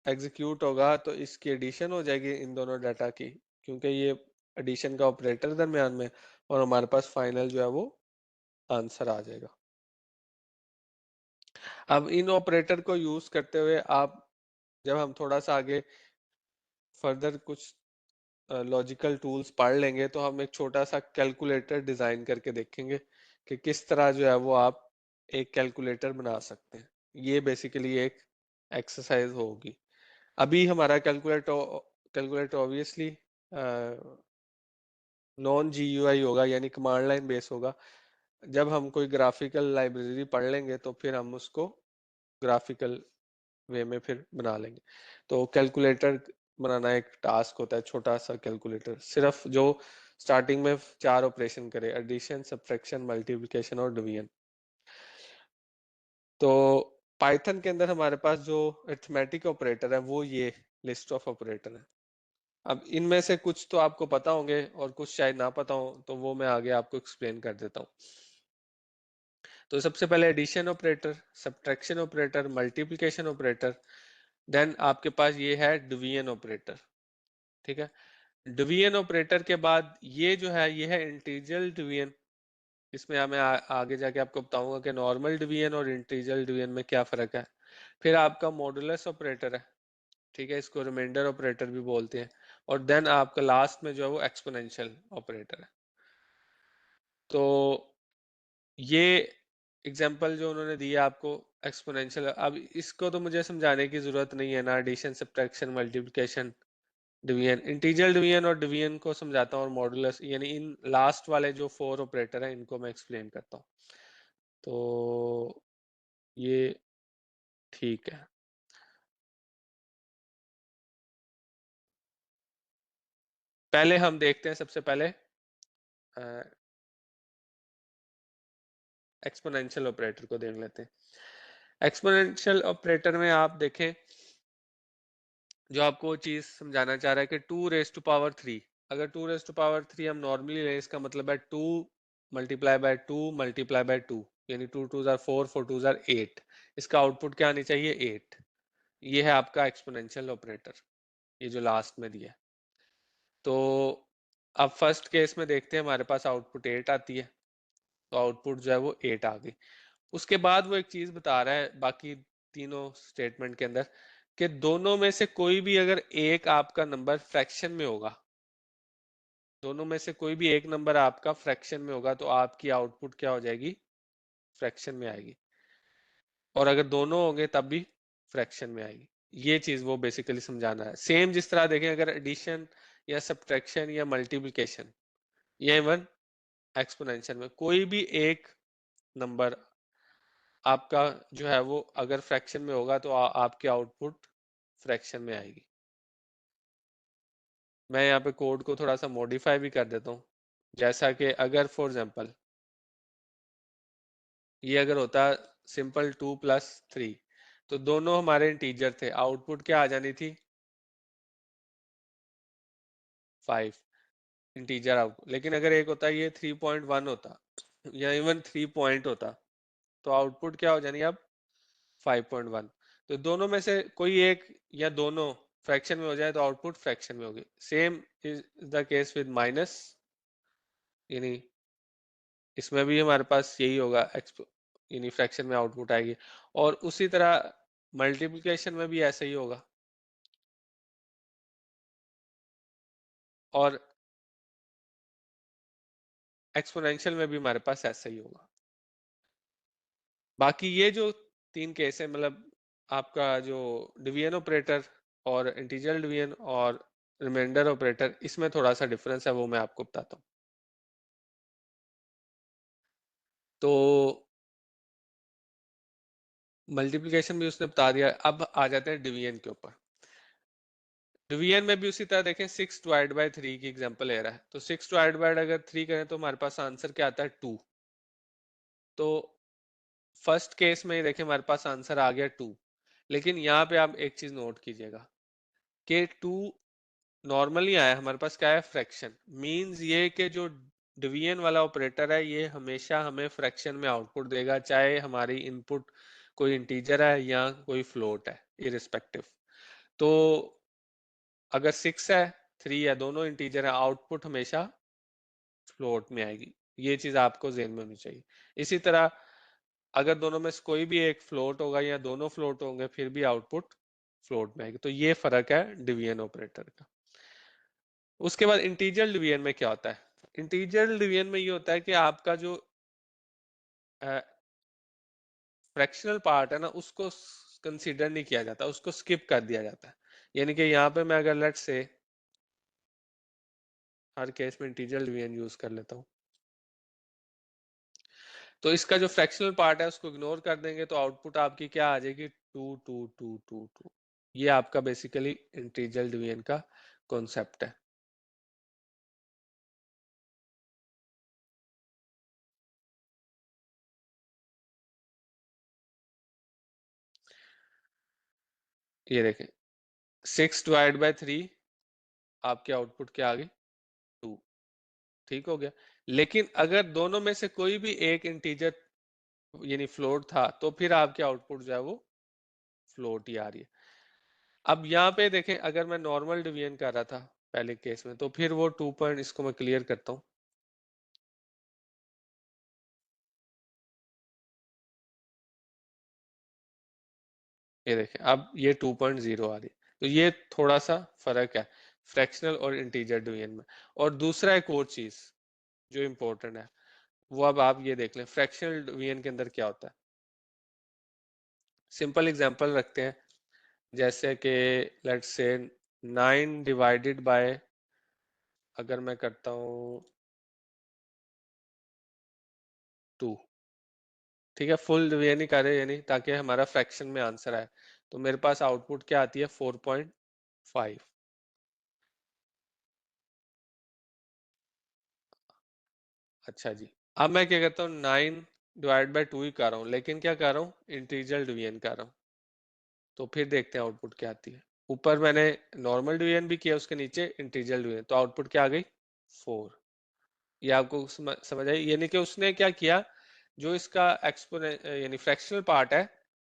एग्जीक्यूट होगा तो इसकी एडिशन हो जाएगी इन दोनों डाटा की, क्योंकि ये एडिशन का ऑपरेटर दरमियान में, और हमारे पास फाइनल जो है वो आंसर आ जाएगा। अब इन ऑपरेटर को यूज करते हुए आप, जब हम थोड़ा सा आगे फर्दर कुछ लॉजिकल टूल्स पढ़ लेंगे तो हम एक छोटा सा कैलकुलेटर डिजाइन करके देखेंगे कि किस तरह जो है वो आप एक कैलकुलेटर बना सकते हैं। ये बेसिकली एक एक्सरसाइज होगी। अभी हमारा calculator calculator obviously non GUI होगा, यानी कमांड लाइन बेस होगा। जब हम कोई ग्राफिकल लाइब्रेरी पढ़ लेंगे तो फिर हम उसको ग्राफिकल वे में फिर बना लेंगे। तो कैलकुलेटर बनाना एक टास्क होता है, छोटा सा कैलकुलेटर, सिर्फ जो स्टार्टिंग में 4 ऑपरेशन करे, एडिशन, सब्ट्रैक्शन, मल्टीप्लिकेशन और डिवीजन। तो पाइथन के अंदर हमारे पास जो अरिथमेटिक ऑपरेटर है वो ये लिस्ट ऑफ ऑपरेटर है। अब इनमें से कुछ तो आपको पता होंगे और कुछ शायद ना पता हो, तो वो मैं आगे आपको एक्सप्लेन कर देता हूँ। तो सबसे पहले addition operator, subtraction operator, multiplication operator, then आपके पास ये है डिवीजन ऑपरेटर। ठीक है, डिवीजन ऑपरेटर के बाद ये जो है ये है इंटीजर डिवीजन। इसमें मैं आगे जाके आपको बताऊंगा कि नॉर्मल डिवीजन और इंटीजर डिवीजन में क्या फर्क है। फिर आपका मॉडुलस ऑपरेटर है, ठीक है, इसको रिमाइंडर ऑपरेटर भी बोलते हैं। और देन आपका लास्ट में जो है वो एक्सपोनेंशियल ऑपरेटर है। तो ये एग्जांपल जो उन्होंने दिया आपको एक्सपोनेंशियल, अब इसको तो मुझे समझाने की जरूरत नहीं है ना, addition, subtraction, multiplication, division. Integer division और डिवीजन को समझाता हूँ, और मॉडुलस, यानी इन लास्ट वाले जो 4 ऑपरेटर हैं इनको मैं एक्सप्लेन करता हूँ। तो ये ठीक है। पहले हम देखते हैं सबसे पहले एक्सपोनेंशियल ऑपरेटर को देख लेते हैं। एक्सपोनेंशियल ऑपरेटर में आप देखें, जो आपको चीज समझाना चाह रहा है कि 2 रेज टू पावर 3, अगर 2 रेज टू पावर 3 हम नॉर्मली लें, इसका मतलब है 2 मल्टीप्लाई बाय 2 मल्टीप्लाई बाय 2, यानी 2 2 जार 4, 4 2 जार 8। इसका आउटपुट क्या आनी चाहिए? 8। ये है आपका एक्सपोनेंशियल ऑपरेटर, ये जो लास्ट में दिया है। तो अब फर्स्ट केस में देखते हैं, हमारे पास आउटपुट 8 आती है, तो आउटपुट जो है वो 8 आ गई। उसके बाद वो एक चीज बता रहा है बाकी तीनों स्टेटमेंट के अंदर, कि दोनों में से कोई भी अगर एक आपका नंबर फ्रैक्शन में होगा, दोनों में से कोई भी एक नंबर आपका फ्रैक्शन में होगा, तो आपकी आउटपुट क्या हो जाएगी? फ्रैक्शन में आएगी। और अगर दोनों होंगे तब भी फ्रैक्शन में आएगी। ये चीज वो बेसिकली समझाना है। सेम जिस तरह देखें, अगर एडिशन या सब्ट्रैक्शन या मल्टीप्लिकेशन या इवन एक्सपोनेंशियल में कोई भी एक नंबर आपका जो है वो अगर फ्रैक्शन में होगा, तो आपकी आउटपुट फ्रैक्शन में आएगी। मैं यहाँ पे कोड को थोड़ा सा मॉडिफाई भी कर देता हूँ, जैसा कि अगर फॉर एग्जांपल ये अगर होता सिंपल 2 + 3, तो दोनों हमारे इंटीजर थे, आउटपुट क्या आ जानी थी? 5 इंटीजर आउट। लेकिन अगर एक होता ये 3.1 होता या इवन 3 पॉइंट होता, तो आउटपुट क्या हो जानी अब? 5.1। तो दोनों में से कोई एक या दोनों फ्रैक्शन में हो जाए तो आउटपुट फ्रैक्शन में होगी। Same is the case with minus, यानी इसमें भी हमारे पास यही होगा, यानी फ्रैक्शन में आउटपुट आएगी। और उसी तरह मल्टीप्लिकेशन में भी ऐसा ही होगा, और एक्सपोनेंशियल में भी हमारे पास ऐसा ही होगा। बाकी ये जो 3 केस है, मतलब आपका जो डिवीजन ऑपरेटर और इंटीजर डिवीजन और रिमाइंडर ऑपरेटर, इसमें थोड़ा सा डिफरेंस है, वो मैं आपको बताता हूँ। तो मल्टीप्लिकेशन भी उसने बता दिया, अब आ जाते हैं डिवीजन के ऊपर। डिवीजन में भी उसी तरह देखें, 6 डिवाइड बाय 3 की एग्जांपल ले रहा है, तो 6 डिवाइड अगर 3 करें तो हमारे पास आंसर क्या आता है? 2। तो फर्स्ट केस में देखें हमारे पास आंसर आ गया 2। लेकिन यहाँ पे आप एक चीज नोट कीजिएगा कि 2 नॉर्मली आया, हमारे पास क्या है? फ्रैक्शन। मींस ये कि जो डिवीजन वाला ऑपरेटर है ये हमेशा हमें फ्रैक्शन में आउटपुट देगा, चाहे हमारी इनपुट कोई इंटीजर है या कोई फ्लोट है, इरिस्पेक्टिव। तो अगर 6 है, 3 है, दोनों इंटीजर है, आउटपुट हमेशा फ्लोट में आएगी। ये चीज आपको ज़हन में होनी चाहिए। इसी तरह अगर दोनों में से कोई भी एक फ्लोट होगा या दोनों फ्लोट होंगे, फिर भी आउटपुट फ्लोट में आएगी। तो ये फर्क है डिवीजन ऑपरेटर का। उसके बाद इंटीजर डिवीजन में क्या होता है? इंटीजर डिवीजन में ये होता है कि आपका जो फ्रैक्शनल पार्ट है ना, उसको कंसीडर नहीं किया जाता, उसको स्किप कर दिया जाता है। यानी कि यहाँ पे मैं अगर लेट्स से हर केस में इंटीजर डिवीजन यूज कर लेता हूँ, तो इसका जो फ्रैक्शनल पार्ट है उसको इग्नोर कर देंगे, तो आउटपुट आपकी क्या आ जाएगी? 2 2 2 2 2। ये आपका बेसिकली इंटीजर डिवीजन का कॉन्सेप्ट है। ये देखें 6 डिवाइड बाय 3 आपके आउटपुट क्या आ गई 2। ठीक हो गया। लेकिन अगर दोनों में से कोई भी एक इंटीजर यानी फ्लोट था तो फिर आपके आउटपुट जो है वो फ्लोट ही आ रही है। अब यहाँ पे देखें अगर मैं नॉर्मल डिवीजन कर रहा था पहले केस में तो फिर वो 2 पॉइंट, इसको मैं क्लियर करता हूँ। ये देखें अब ये 2.0 आ रही है, तो ये थोड़ा सा फर्क है फ्रैक्शनल और इंटीजर डिवीजन में। और दूसरा एक और चीज जो इम्पोर्टेंट है वो अब आप ये देख लें फ्रैक्शनल डिवीजन के अंदर क्या होता है। सिंपल एग्जांपल रखते हैं, जैसे कि लेट्स से 9 डिवाइडेड बाय, अगर मैं करता हूँ 2, ठीक है, फुल डिवीजन ही करे यानी ताकि हमारा फ्रैक्शन में आंसर आए। तो मेरे पास आउटपुट क्या आती है 4.5। अच्छा जी, अब मैं क्या करता हूँ 9 डिवाइड बाय 2 ही कर रहा हूँ, लेकिन क्या कर रहा हूँ इंटीजर डिवीजन कर रहा हूँ। तो फिर देखते हैं आउटपुट क्या आती है। ऊपर मैंने नॉर्मल डिवीजन भी किया, उसके नीचे इंटीजर डिवीजन, तो आउटपुट क्या आ गई 4। ये आपको समझ आई, यानी कि उसने क्या किया, जो इसका एक्सपोनेंट यानी फ्रैक्शनल पार्ट है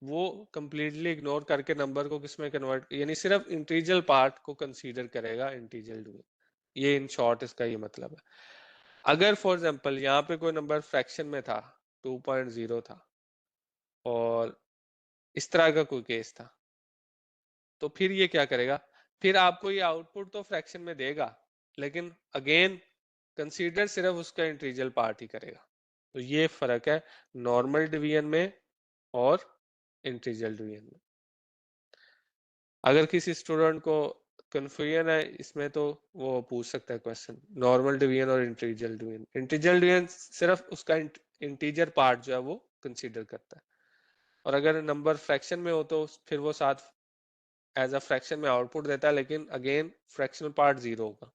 वो कंप्लीटली इग्नोर करके नंबर को किस में कन्वर्ट, यानी सिर्फ इंटीजर पार्ट को कंसीडर करेगा इंटीजर डिवीजन। ये इन शॉर्ट इसका ये मतलब है। अगर फॉर एग्जांपल यहाँ पे कोई नंबर फ्रैक्शन में था 2.0 था और इस तरह का कोई केस था, तो फिर ये क्या करेगा, फिर आपको ये आउटपुट तो फ्रैक्शन में देगा, लेकिन अगेन कंसीडर सिर्फ उसका इंटीजर पार्ट ही करेगा। तो ये फर्क है नॉर्मल डिवीजन में और इंटीजर डिवीजन में। अगर किसी स्टूडेंट को कंफ्यूजन है इसमें तो वो पूछ सकता है क्वेश्चन, नॉर्मल डिवीजन और इंटीजर डिवीजन। इंटीजर डिवीजन सिर्फ उसका इंटीजर पार्ट जो है वो कंसीडर करता है, और अगर नंबर फ्रैक्शन में हो तो फिर वो साथ एज अ फ्रैक्शन में आउटपुट देता है, लेकिन अगेन फ्रैक्शनल पार्ट 0 होगा।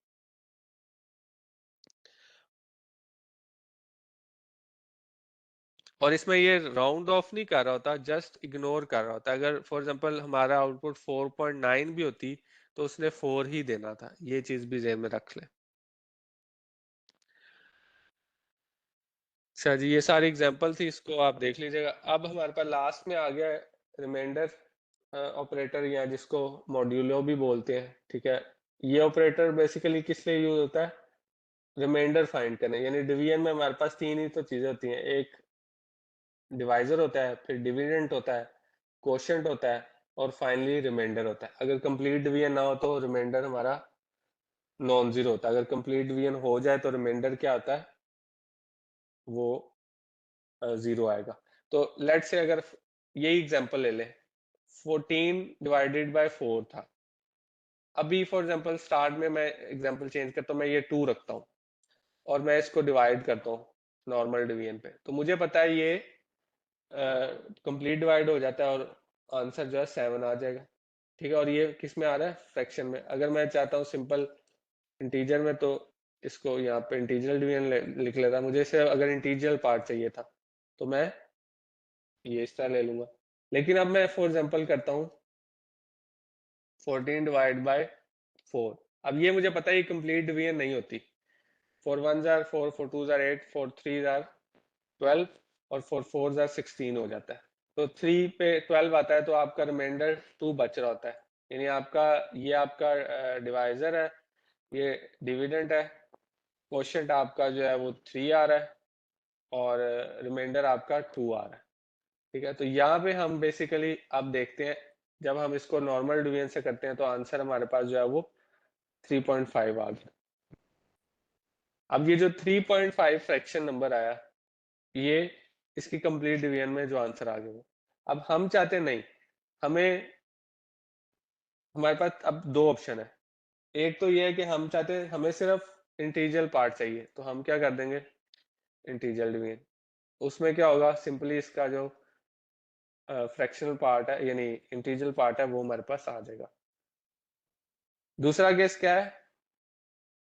और इसमें ये राउंड ऑफ नहीं कर रहा होता, जस्ट इग्नोर कर रहा होता। अगर फॉर एग्जांपल हमारा आउटपुट 4.9 भी होती तो उसने 4 ही देना था, ये चीज भी ध्यान में रख ले। अच्छा जी, ये सारी एग्जांपल थी, इसको आप देख लीजिएगा। अब हमारे पास लास्ट में आ गया है रिमाइंडर ऑपरेटर, या जिसको मॉड्यूलो भी बोलते हैं, ठीक है। ये ऑपरेटर बेसिकली किस लिए यूज होता है, रिमाइंडर फाइंड करने, यानी डिवीजन में हमारे पास तीन ही तो चीजें होती हैं, एक डिवाइजर होता है, फिर डिविडेंड होता है, कोशेंट होता है, और फाइनली रिमाइंडर होता है। अगर कंप्लीट डिवीजन ना हो तो रिमाइंडर हमारा नॉन जीरो होता है, अगर कंप्लीट डिवीजन हो जाए तो रिमाइंडर क्या होता है, वो जीरो आएगा। तो लेट्स से अगर यही एग्जांपल ले लें, 14 डिवाइडेड बाय 4 था। अभी फॉर एग्जांपल स्टार्ट में मैं एग्जांपल चेंज करता हूँ, मैं ये 2 रखता हूँ और मैं इसको डिवाइड करता हूँ नॉर्मल डिवीजन पे, तो मुझे पता है ये कंप्लीट डिवाइड हो जाता है और आंसर जो है 7 आ जाएगा। ठीक है, और ये किस में आ रहा है फ्रैक्शन में। अगर मैं चाहता हूँ सिंपल इंटीजर में तो इसको यहाँ पे इंटीजर डिवीजन लिख लेता, मुझे सिर्फ अगर इंटीजर पार्ट चाहिए था तो मैं ये इस तरह ले लूंगा। लेकिन अब मैं फॉर एग्जांपल करता हूँ 14 डिवाइड बाय 4। अब ये मुझे पता है ये कंप्लीट डिवीजन नहीं होती। 4 1 जार 4, 4 2 जार 8, 4 3 जार 12, और 4 4 जार 16 हो जाता है। तो 3 पे 12 आता है तो आपका रिमाइंडर 2 बच रहा होता है, यानी आपका ये आपका डिवाइजर है, ये डिविडेंड है, क्वोशिएंट आपका जो है वो 3 आ रहा है, और रिमाइंडर आपका 2 आ रहा है। ठीक है, तो यहाँ पे हम बेसिकली अब देखते हैं, जब हम इसको नॉर्मल डिवीजन से करते हैं तो आंसर हमारे पास जो है वो 3.5 आ गया। अब ये जो 3.5 फ्रैक्शन नंबर आया, ये इसकी कंप्लीट डिवीजन में जो आंसर आ गया वो। अब हम चाहते नहीं, हमें हमारे पास अब दो ऑप्शन है। एक तो ये है कि हम चाहते हैं हमें सिर्फ इंटीजर पार्ट चाहिए, तो हम क्या कर देंगे इंटीजर डिवीजन। उसमें क्या होगा, सिंपली इसका जो फ्रैक्शनल पार्ट है यानी इंटीजर पार्ट है वो हमारे पास आ जाएगा। दूसरा केस क्या है?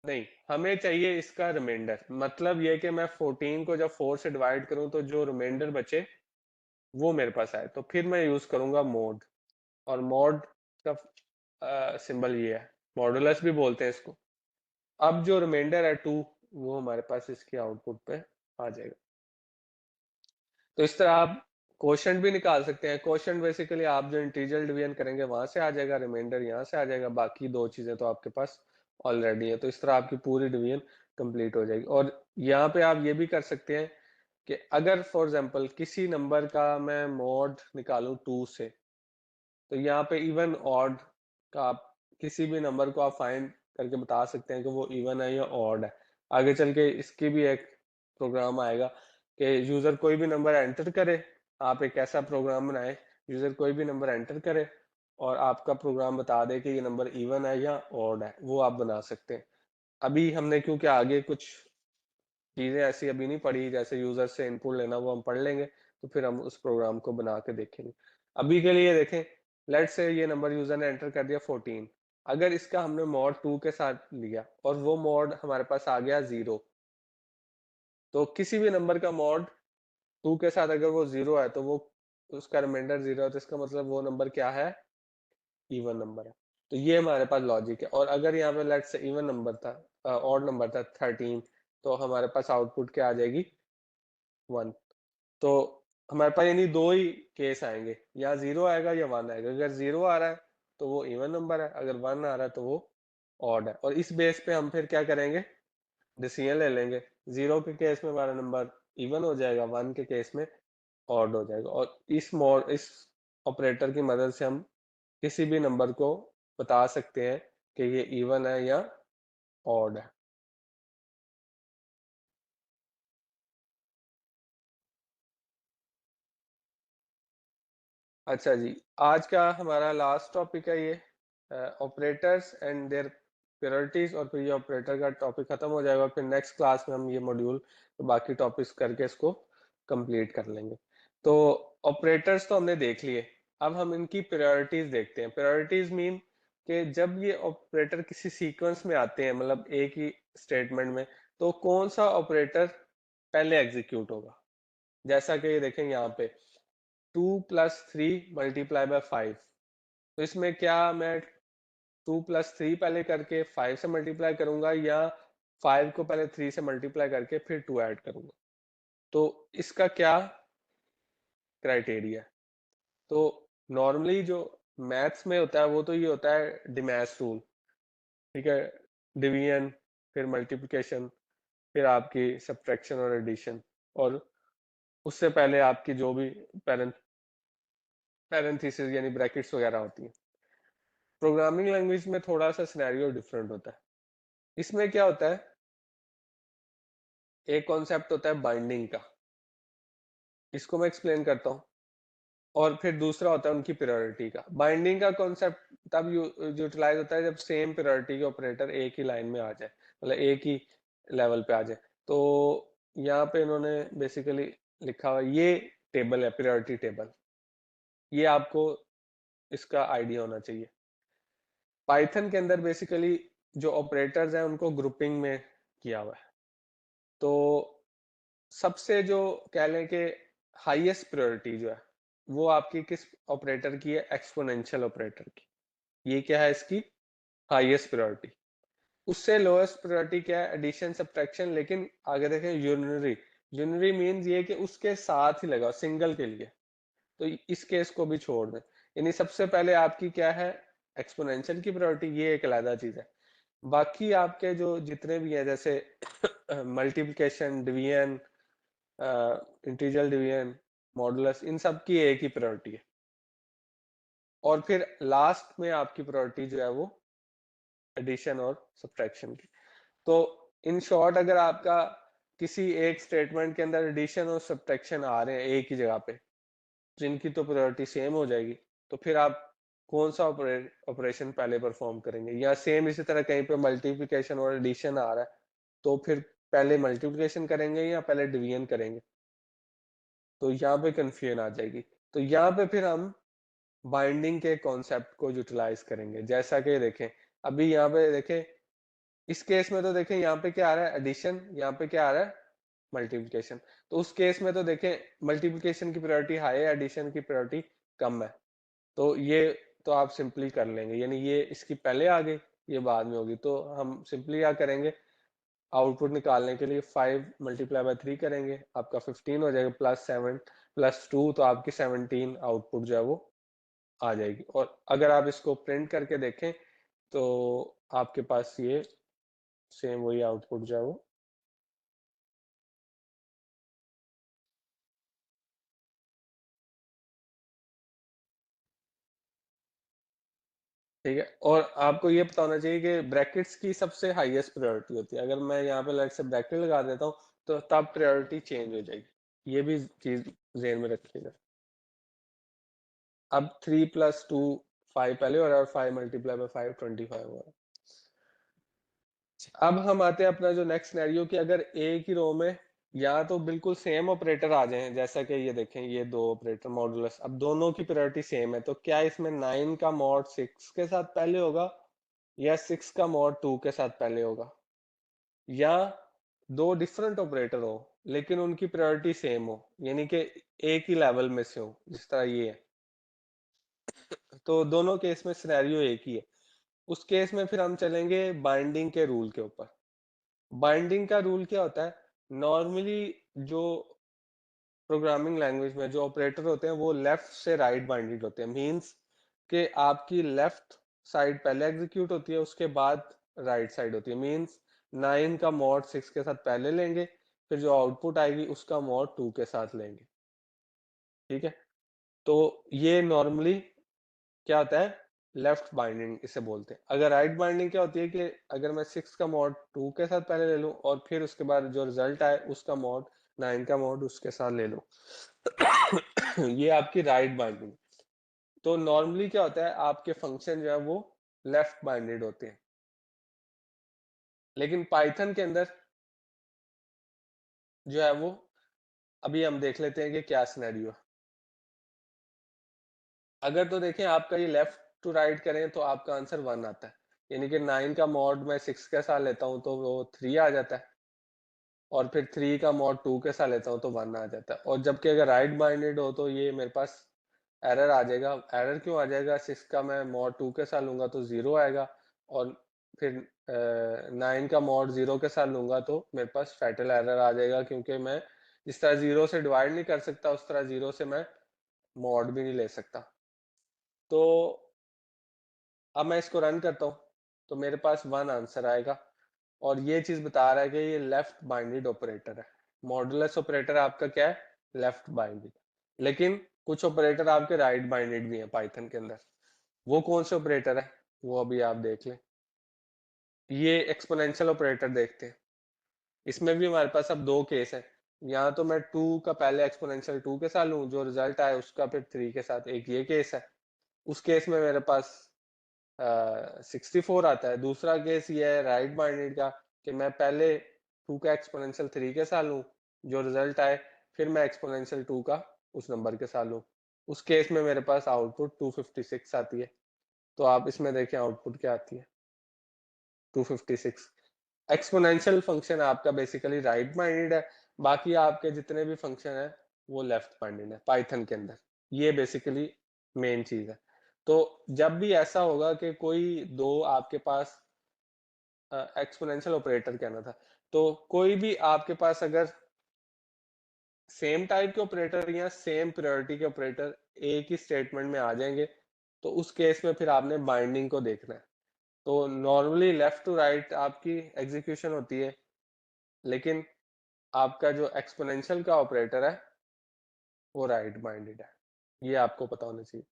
नहीं, हमें चाहिए इसका रिमाइंडर, मतलब ये कि मैं 14 को जब 4 से डिवाइड करूं तो जो रिमाइंडर बचे वो मेरे पास आए, तो फिर मैं यूज करूंगा मोड। और मोड का सिंबल ये है, मॉडुलस भी बोलते हैं इसको। अब जो रिमाइंडर है 2 वो हमारे पास इसके आउटपुट पे आ जाएगा। तो इस तरह आप क्वोशंट भी निकाल सकते हैं। क्वोशंट बेसिकली आप जो इंटीजर डिवीजन करेंगे वहां से आ जाएगा, रिमाइंडर यहाँ से आ जाएगा, बाकी दो चीजें तो आपके पास ऑलरेडी है। तो इस तरह आपकी पूरी डिवीजन कंप्लीट हो जाएगी। और यहाँ पे आप ये भी कर सकते हैं कि अगर फॉर एग्जांपल किसी नंबर का मैं मॉड निकालूं 2 से, तो यहाँ पे इवन ऑड का आप किसी भी नंबर को आप फाइंड करके बता सकते हैं कि वो इवन है या ऑड है। आगे चल के इसकी भी एक प्रोग्राम आएगा कि यूजर कोई भी नंबर एंटर करे, आप एक ऐसा प्रोग्राम बनाए, यूजर कोई भी नंबर एंटर करे और आपका प्रोग्राम बता दे कि ये नंबर इवन है या ऑड है, वो आप बना सकते हैं। अभी हमने क्योंकि आगे कुछ चीजें ऐसी अभी नहीं पढ़ी, जैसे यूजर से इनपुट लेना, वो हम पढ़ लेंगे तो फिर हम उस प्रोग्राम को बना के देखेंगे। अभी के लिए देखें, लेट्स से ये नंबर यूजर ने एंटर कर दिया 14। अगर इसका हमने मॉड 2 के साथ लिया और वो मॉड हमारे पास आ गया 0, तो किसी भी नंबर का मॉड 2 के साथ अगर वो 0 है तो वो उसका रिमाइंडर 0 है, तो इसका मतलब वो नंबर क्या है? इवन नंबर है। तो ये हमारे पास लॉजिक है। और अगर यहाँ पे लेट्स से इवन नंबर था, ऑड नंबर था 13, तो हमारे पास आउटपुट क्या आ जाएगी? 1। तो हमारे पास यानी दो ही केस आएंगे, या 0 आएगा या 1 आएगा। अगर 0 आ रहा है तो वो इवन नंबर है, अगर 1 आ रहा है तो वो ऑड है। और इस बेस पे हम फिर क्या करेंगे? डिसीजन ले लेंगे। 0 के केस में हमारा नंबर इवन हो जाएगा, 1 के केस में ऑड हो जाएगा। और इस ऑपरेटर की मदद से हम किसी भी नंबर को बता सकते हैं कि ये इवन है या ऑड है। अच्छा जी, आज का हमारा लास्ट टॉपिक है ये ऑपरेटर्स एंड देयर प्रायोरिटीज। और फिर ये ऑपरेटर का टॉपिक खत्म हो जाएगा और फिर नेक्स्ट क्लास में हम ये मॉड्यूल बाकी टॉपिक्स करके इसको कंप्लीट कर लेंगे। तो ऑपरेटर्स तो हमने देख लिए, अब हम इनकी प्रायोरिटीज देखते हैं। प्रायोरिटीज मीन कि जब ये ऑपरेटर किसी सीक्वेंस में आते हैं, मतलब एक ही स्टेटमेंट में, तो कौन सा ऑपरेटर पहले एग्जीक्यूट होगा। जैसा कि ये देखें यहाँ पे 2+3 मल्टीप्लाई बाय 5, तो इसमें क्या मैं 2+3 पहले करके 5 से मल्टीप्लाई करूंगा, या 5 को पहले 3 से मल्टीप्लाई करके फिर 2 ऐड करूंगा। तो इसका क्या क्राइटेरिया है? तो नॉर्मली जो मैथ्स में होता है वो तो ये होता है डिमैश रूल, ठीक है, डिवीजन, फिर मल्टीप्लिकेशन, फिर आपकी सब्ट्रैक्शन और एडिशन, और उससे पहले आपकी जो भी पैरेंथेसिस यानी ब्रैकेट्स वगैरह होती हैं। प्रोग्रामिंग लैंग्वेज में थोड़ा सा सिनेरियो डिफरेंट होता है। इसमें क्या होता है, एक कॉन्सेप्ट होता है बाइंडिंग का, इसको मैं एक्सप्लेन करता हूँ। और फिर दूसरा होता है उनकी प्रायोरिटी का। बाइंडिंग का कॉन्सेप्ट तब यूटिलाइज होता है जब सेम प्रायोरिटी के ऑपरेटर एक ही लाइन में आ जाए, मतलब एक ही लेवल पे आ जाए। तो यहाँ पे इन्होंने बेसिकली लिखा हुआ ये टेबल है, प्रायोरिटी टेबल। ये आपको इसका आइडिया होना चाहिए। पाइथन के अंदर बेसिकली जो ऑपरेटर्स हैं उनको ग्रुपिंग में किया हुआ है। तो सबसे जो कह लें कि हाईएस्ट प्रायोरिटी जो है वो आपकी किस ऑपरेटर की है? एक्सपोनेंशियल ऑपरेटर की। ये क्या है इसकी हाईएस्ट प्रायोरिटी। उससे लोएस्ट प्रायोरिटी क्या है? Addition subtraction. लेकिन आगे देखें यूनिनरी। यूनिनरी मीन्स ये कि उसके साथ ही लगा सिंगल के लिए, तो इस केस को भी छोड़ दें। यानी सबसे पहले आपकी क्या है? एक्सपोनेंशियल की प्रायोरिटी, ये एक अलग चीज है। बाकी आपके जो जितने भी है, जैसे multiplication, division, integer division, modulus, इन सब की एक ही प्रायोरिटी है। और फिर लास्ट में आपकी प्रायोरिटी जो है वो एडिशन और सब्ट्रैक्शन की। तो इन शॉर्ट अगर आपका किसी एक स्टेटमेंट के अंदर एडिशन और सब्ट्रैक्शन आ रहे हैं एक ही जगह पे, जिनकी तो प्रायोरिटी सेम हो जाएगी, तो फिर आप कौन सा ऑपरेशन पहले परफॉर्म करेंगे? या सेम इसी तरह कहीं पे मल्टीप्लिकेशन और एडिशन आ रहा है, तो फिर पहले मल्टीप्लिकेशन करेंगे या पहले डिवीजन करेंगे? तो यहाँ पे कंफ्यूजन आ जाएगी। तो यहाँ पे फिर हम बाइंडिंग के कॉन्सेप्ट को यूटिलाइज करेंगे। जैसा कि देखें, अभी यहाँ पे देखें, इस केस में तो देखें यहाँ पे क्या आ रहा है, एडिशन, यहाँ पे क्या आ रहा है, मल्टीप्लिकेशन। तो उस केस में तो देखें मल्टीप्लिकेशन की प्रायोरिटी हाई है, एडिशन की प्रायोरिटी कम है। तो ये तो आप सिंपली कर लेंगे, यानी ये इसकी पहले आ गई, ये बाद में होगी। तो हम सिंपली क्या करेंगे, आउटपुट निकालने के लिए 5 मल्टीप्लाई बाय 3 करेंगे, आपका 15 हो जाएगा, प्लस 7 प्लस 2, तो आपकी 17 आउटपुट जो है वो आ जाएगी। और अगर आप इसको प्रिंट करके देखें तो आपके पास ये सेम वही आउटपुट जो है वो, ठीक है। और आपको ये पता होना चाहिए कि ब्रैकेट्स की सबसे हाईएस्ट प्रायोरिटी होती है। अगर मैं यहाँ पे लेट से ब्रैकेट लगा देता हूँ तो तब प्रायोरिटी चेंज हो जाएगी, ये भी चीज ध्यान में रखिएगा। अब 3 प्लस 2 5 पहले हो रहा है, और 5 मल्टीप्लाई बाय 5 25 हो रहा है। अब हम आते हैं अपना जो नेक्स्ट सिनेरियो कि अगर एक ही रो में या तो बिल्कुल सेम ऑपरेटर आ जाएं, जैसा कि ये देखें, ये दो ऑपरेटर मॉडुलस, अब दोनों की प्रायोरिटी सेम है, तो क्या इसमें 9 का मॉड 6 के साथ पहले होगा या 6 का मॉड 2 के साथ पहले होगा, या दो डिफरेंट ऑपरेटर हो लेकिन उनकी प्रायोरिटी सेम हो, यानी कि एक ही लेवल में से हो, जिस तरह ये है। तो दोनों केस में सिनेरियो एक ही है। उस केस में फिर हम चलेंगे बाइंडिंग के रूल के ऊपर। बाइंडिंग का रूल क्या होता है, नॉर्मली जो प्रोग्रामिंग लैंग्वेज में जो ऑपरेटर होते हैं वो लेफ्ट से राइट बाइंडेड होते हैं, मींस कि आपकी लेफ्ट साइड पहले एग्जीक्यूट होती है, उसके बाद राइट साइड होती है। मींस 9 का मॉड 6 के साथ पहले लेंगे, फिर जो आउटपुट आएगी उसका मॉड 2 के साथ लेंगे, ठीक है। तो ये नॉर्मली क्या होता है, लेफ्ट बाइंडिंग इसे बोलते हैं। अगर राइट बाइंडिंग क्या होती है कि अगर मैं 6 का मॉड 2 के साथ पहले ले लूं और फिर उसके बाद जो रिजल्ट आए उसका मॉड 9 का मॉड उसके साथ ले लूं, ये आपकी राइट बाइंडिंग। तो नॉर्मली क्या होता है, आपके फंक्शन जो है वो लेफ्ट बाइंडेड होते हैं, लेकिन पाइथन के अंदर जो है वो, अभी हम देख लेते हैं कि क्या सिनेरियो है। अगर तो देखें आपका ये लेफ्ट टू राइट करें तो आपका आंसर 1 आता है, यानी कि 9 का मॉड मैं 6 के साथ लेता हूं तो वो 3 आ जाता है, और फिर 3 का मॉड 2 के साथ लेता हूं तो 1 आ जाता है। और जबकि अगर राइट बाइंडेड हो तो ये मेरे पास एरर आ जाएगा। एरर क्यों आ जाएगा, 6 का मैं मॉड 2 के साथ लूंगा तो 0 आएगा, और फिर 9 का मॉड 0 के साथ लूंगा तो मेरे पास फैटल एरर आ जाएगा, क्योंकि मैं जिस तरह 0 से डिवाइड नहीं कर सकता उस तरह 0 से मैं मॉड भी नहीं ले सकता। तो अब मैं इसको रन करता हूँ तो मेरे पास 1 आंसर आएगा, और ये चीज बता रहा है कि ये लेफ्ट बाइंडेड ऑपरेटर है। मॉडुलस ऑपरेटर आपका क्या है, लेफ्ट बाइंडेड। लेकिन कुछ ऑपरेटर आपके राइट बाइंडेड भी हैं पाइथन के अंदर। वो कौन से ऑपरेटर है, वो अभी आप देख लें। ये एक्सपोनेंशियल ऑपरेटर देखते हैं। इसमें भी हमारे पास अब दो केस है, यहाँ तो मैं 2 का पहले एक्सपोनेंशियल 2 के साथ लूं, जो रिजल्ट आए उसका फिर 3 के साथ, एक ये केस है। उस केस में मेरे पास 64 आता है। दूसरा केस ये है राइट बाइंडेड का, कि मैं पहले 2 का एक्सपोनेंशियल 3 के साथ लूं, जो रिजल्ट आए फिर मैं एक्सपोनेंशियल 2 का उस नंबर के साथ लूं। उस केस में मेरे पास आउटपुट 256 आती है। तो आप इसमें देखें आउटपुट क्या आती है, 256। एक्सपोनेंशियल फंक्शन आपका बेसिकली राइट माइंडेड है, बाकी आपके जितने भी फंक्शन है वो लेफ्ट माइंडेड है पाइथन के अंदर। ये बेसिकली मेन चीज है। तो जब भी ऐसा होगा कि कोई दो आपके पास, एक्सपोनेंशियल ऑपरेटर कहना था, तो कोई भी आपके पास अगर सेम टाइप के ऑपरेटर या सेम प्रायोरिटी के ऑपरेटर एक ही स्टेटमेंट में आ जाएंगे, तो उस केस में फिर आपने बाइंडिंग को देखना है। तो नॉर्मली लेफ्ट टू राइट आपकी एग्जीक्यूशन होती है, लेकिन आपका जो एक्सपोनेंशियल का ऑपरेटर है वो राइट माइंडेड है। ये आपको पता होना चाहिए।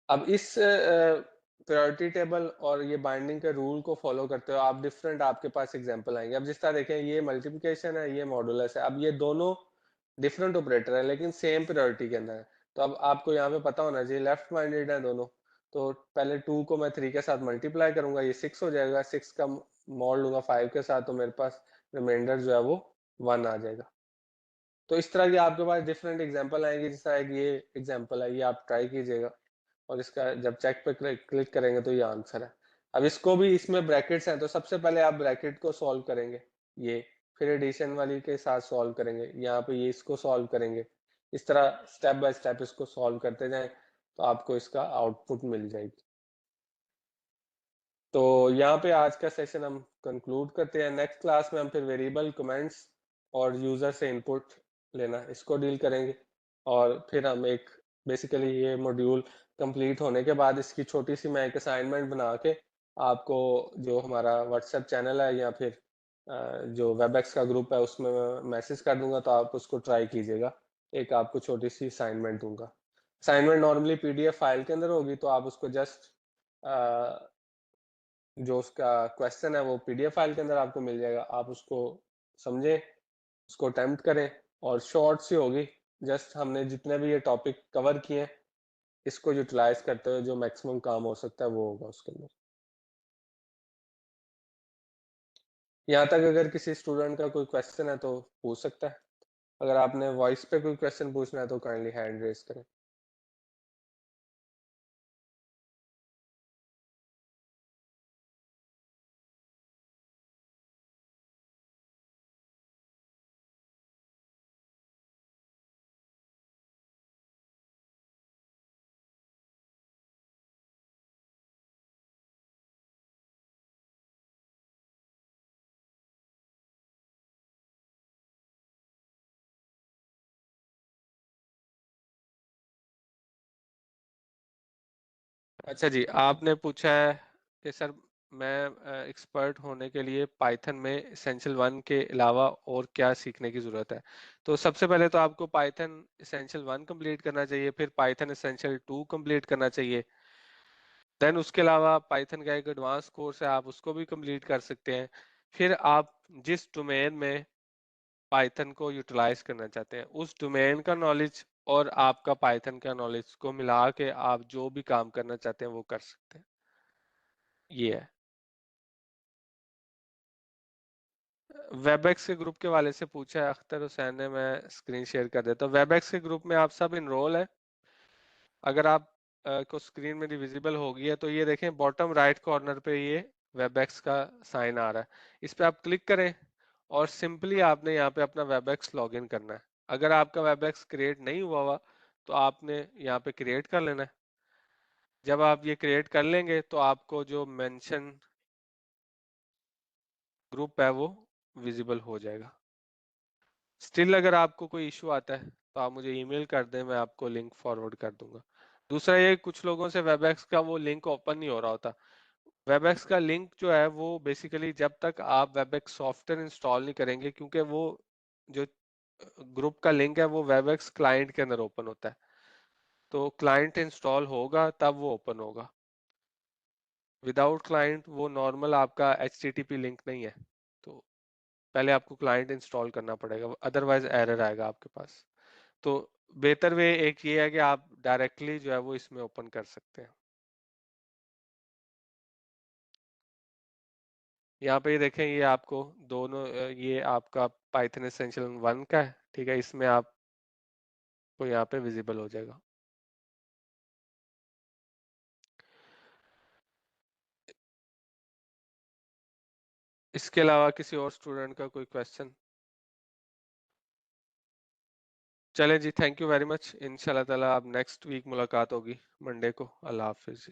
अब इस प्रायोरिटी टेबल और ये बाइंडिंग के रूल को फॉलो करते हो आप, डिफरेंट आपके पास एग्जांपल आएंगे। अब जिस तरह देखें, ये मल्टीप्लिकेशन है, ये मॉडुलस है। अब ये दोनों डिफरेंट ऑपरेटर है लेकिन सेम प्रायोरिटी के अंदर है। तो अब आपको यहाँ पे पता होना चाहिए लेफ्ट माइंडेड है दोनों। तो पहले 2 को मैं 3 के साथ मल्टीप्लाई करूंगा, ये 6 हो जाएगा। 6 का मॉड लूंगा 5 के साथ, तो मेरे पास रिमाइंडर जो है वो 1 आ जाएगा। तो इस तरह की आपके पास डिफरेंट एग्जांपल आएंगे, जिस तरह ये एग्जांपल है, ये आप ट्राई कीजिएगा और इसका जब चेक पे क्लिक करेंगे तो ये आंसर है। अब इसको भी, इसमें ब्रैकेट्स हैं तो सबसे पहले आप ब्रैकेट को सॉल्व करेंगे, ये फिर एडिशन वाली के साथ सॉल्व करेंगे, यहाँ पे ये इसको सॉल्व करेंगे, इस तरह स्टेप बाय स्टेप इसको सॉल्व करते जाएं तो आपको इसका आउटपुट मिल जाएगी। तो यहाँ पे आज का सेशन हम कंक्लूड करते हैं। नेक्स्ट क्लास में हम फिर वेरिएबल कमेंट्स और यूजर से इनपुट लेना, इसको डील करेंगे। और फिर हम एक बेसिकली ये मॉड्यूल कंप्लीट होने के बाद इसकी छोटी सी मैं एक असाइनमेंट बना के आपको जो हमारा व्हाट्सएप चैनल है या फिर जो वेबएक्स का ग्रुप है उसमें मैसेज कर दूंगा, तो आप उसको ट्राई कीजिएगा। एक आपको छोटी सी असाइनमेंट दूंगा। असाइनमेंट नॉर्मली पीडीएफ फाइल के अंदर होगी, तो आप उसको जस्ट जो उसका क्वेश्चन है वो पीडीएफ फाइल के अंदर आपको मिल जाएगा, आप उसको समझें, उसको अटेम्प्ट करें और शॉर्ट सी होगी। जस्ट हमने जितने भी ये टॉपिक कवर किए हैं इसको यूटिलाइज करते हुए जो मैक्सिमम काम हो सकता है वो होगा उसके अंदर। यहाँ तक अगर किसी स्टूडेंट का कोई क्वेश्चन है तो पूछ सकता है। अगर आपने वॉइस पे कोई क्वेश्चन पूछना है तो काइंडली हैंड रेज करें। अच्छा जी, आपने पूछा है कि सर मैं एक्सपर्ट होने के लिए पाइथन में एसेंशियल 1 के अलावा और क्या सीखने की ज़रूरत है। तो सबसे पहले तो आपको पाइथन एसेंशियल 1 कंप्लीट करना चाहिए, फिर पाइथन एसेंशियल 2 कंप्लीट करना चाहिए। देन उसके अलावा पाइथन का एक एडवांस कोर्स है, आप उसको भी कंप्लीट कर सकते हैं। फिर आप जिस डोमेन में पाइथन को यूटिलाइज करना चाहते हैं उस डोमेन का नॉलेज और आपका पाइथन का नॉलेज को मिला के आप जो भी काम करना चाहते हैं वो कर सकते हैं। ये है। वेबएक्स के ग्रुप के वाले से पूछा है अख्तर हुसैन ने, मैं स्क्रीन शेयर कर देता हूँ। वेबएक्स के ग्रुप में आप सब इनरोल है। अगर आप को स्क्रीन में विजिबल होगी है तो ये देखें बॉटम राइट कॉर्नर पे ये वेबएक्स का साइन आ रहा है, इस पे आप क्लिक करें और सिंपली आपने यहाँ पे अपना वेबएक्स लॉगिन करना है। अगर आपका वेबएक्स क्रिएट नहीं हुआ हुआ तो आपने यहाँ पे क्रिएट कर लेना है। जब आप ये क्रिएट कर लेंगे तो आपको जो मेंशन ग्रुप है वो विजिबल हो जाएगा। स्टिल अगर आपको कोई इशू आता है तो आप मुझे ईमेल कर दें, मैं आपको लिंक फॉरवर्ड कर दूंगा। दूसरा ये, कुछ लोगों से वेबएक्स का वो लिंक ओपन नहीं हो रहा होता। वेबएक्स का लिंक जो है वो बेसिकली जब तक आप वेबएक्स सॉफ्टवेयर इंस्टॉल नहीं करेंगे, क्योंकि वो जो ग्रुप का लिंक है वो वेबएक्स क्लाइंट के अंदर ओपन होता है, तो क्लाइंट इंस्टॉल होगा तब वो ओपन होगा। विदाउट क्लाइंट वो नॉर्मल आपका HTTP लिंक नहीं है, तो पहले आपको क्लाइंट इंस्टॉल करना पड़ेगा, अदरवाइज एरर आएगा आपके पास। तो बेहतर वे एक ये है कि आप डायरेक्टली जो है वो इसमें ओपन कर सकते हैं। यहाँ पे ये देखें, ये आपको दोनों ये आपका पाइथन एसेंशियल 1 का है, ठीक है, इसमें आपको यहाँ पे विजिबल हो जाएगा। इसके अलावा किसी और स्टूडेंट का कोई क्वेश्चन? चलें जी, थैंक यू वेरी मच। इंशाल्लाह ताला अब नेक्स्ट वीक मुलाकात होगी मंडे को। अल्लाह हाफिज।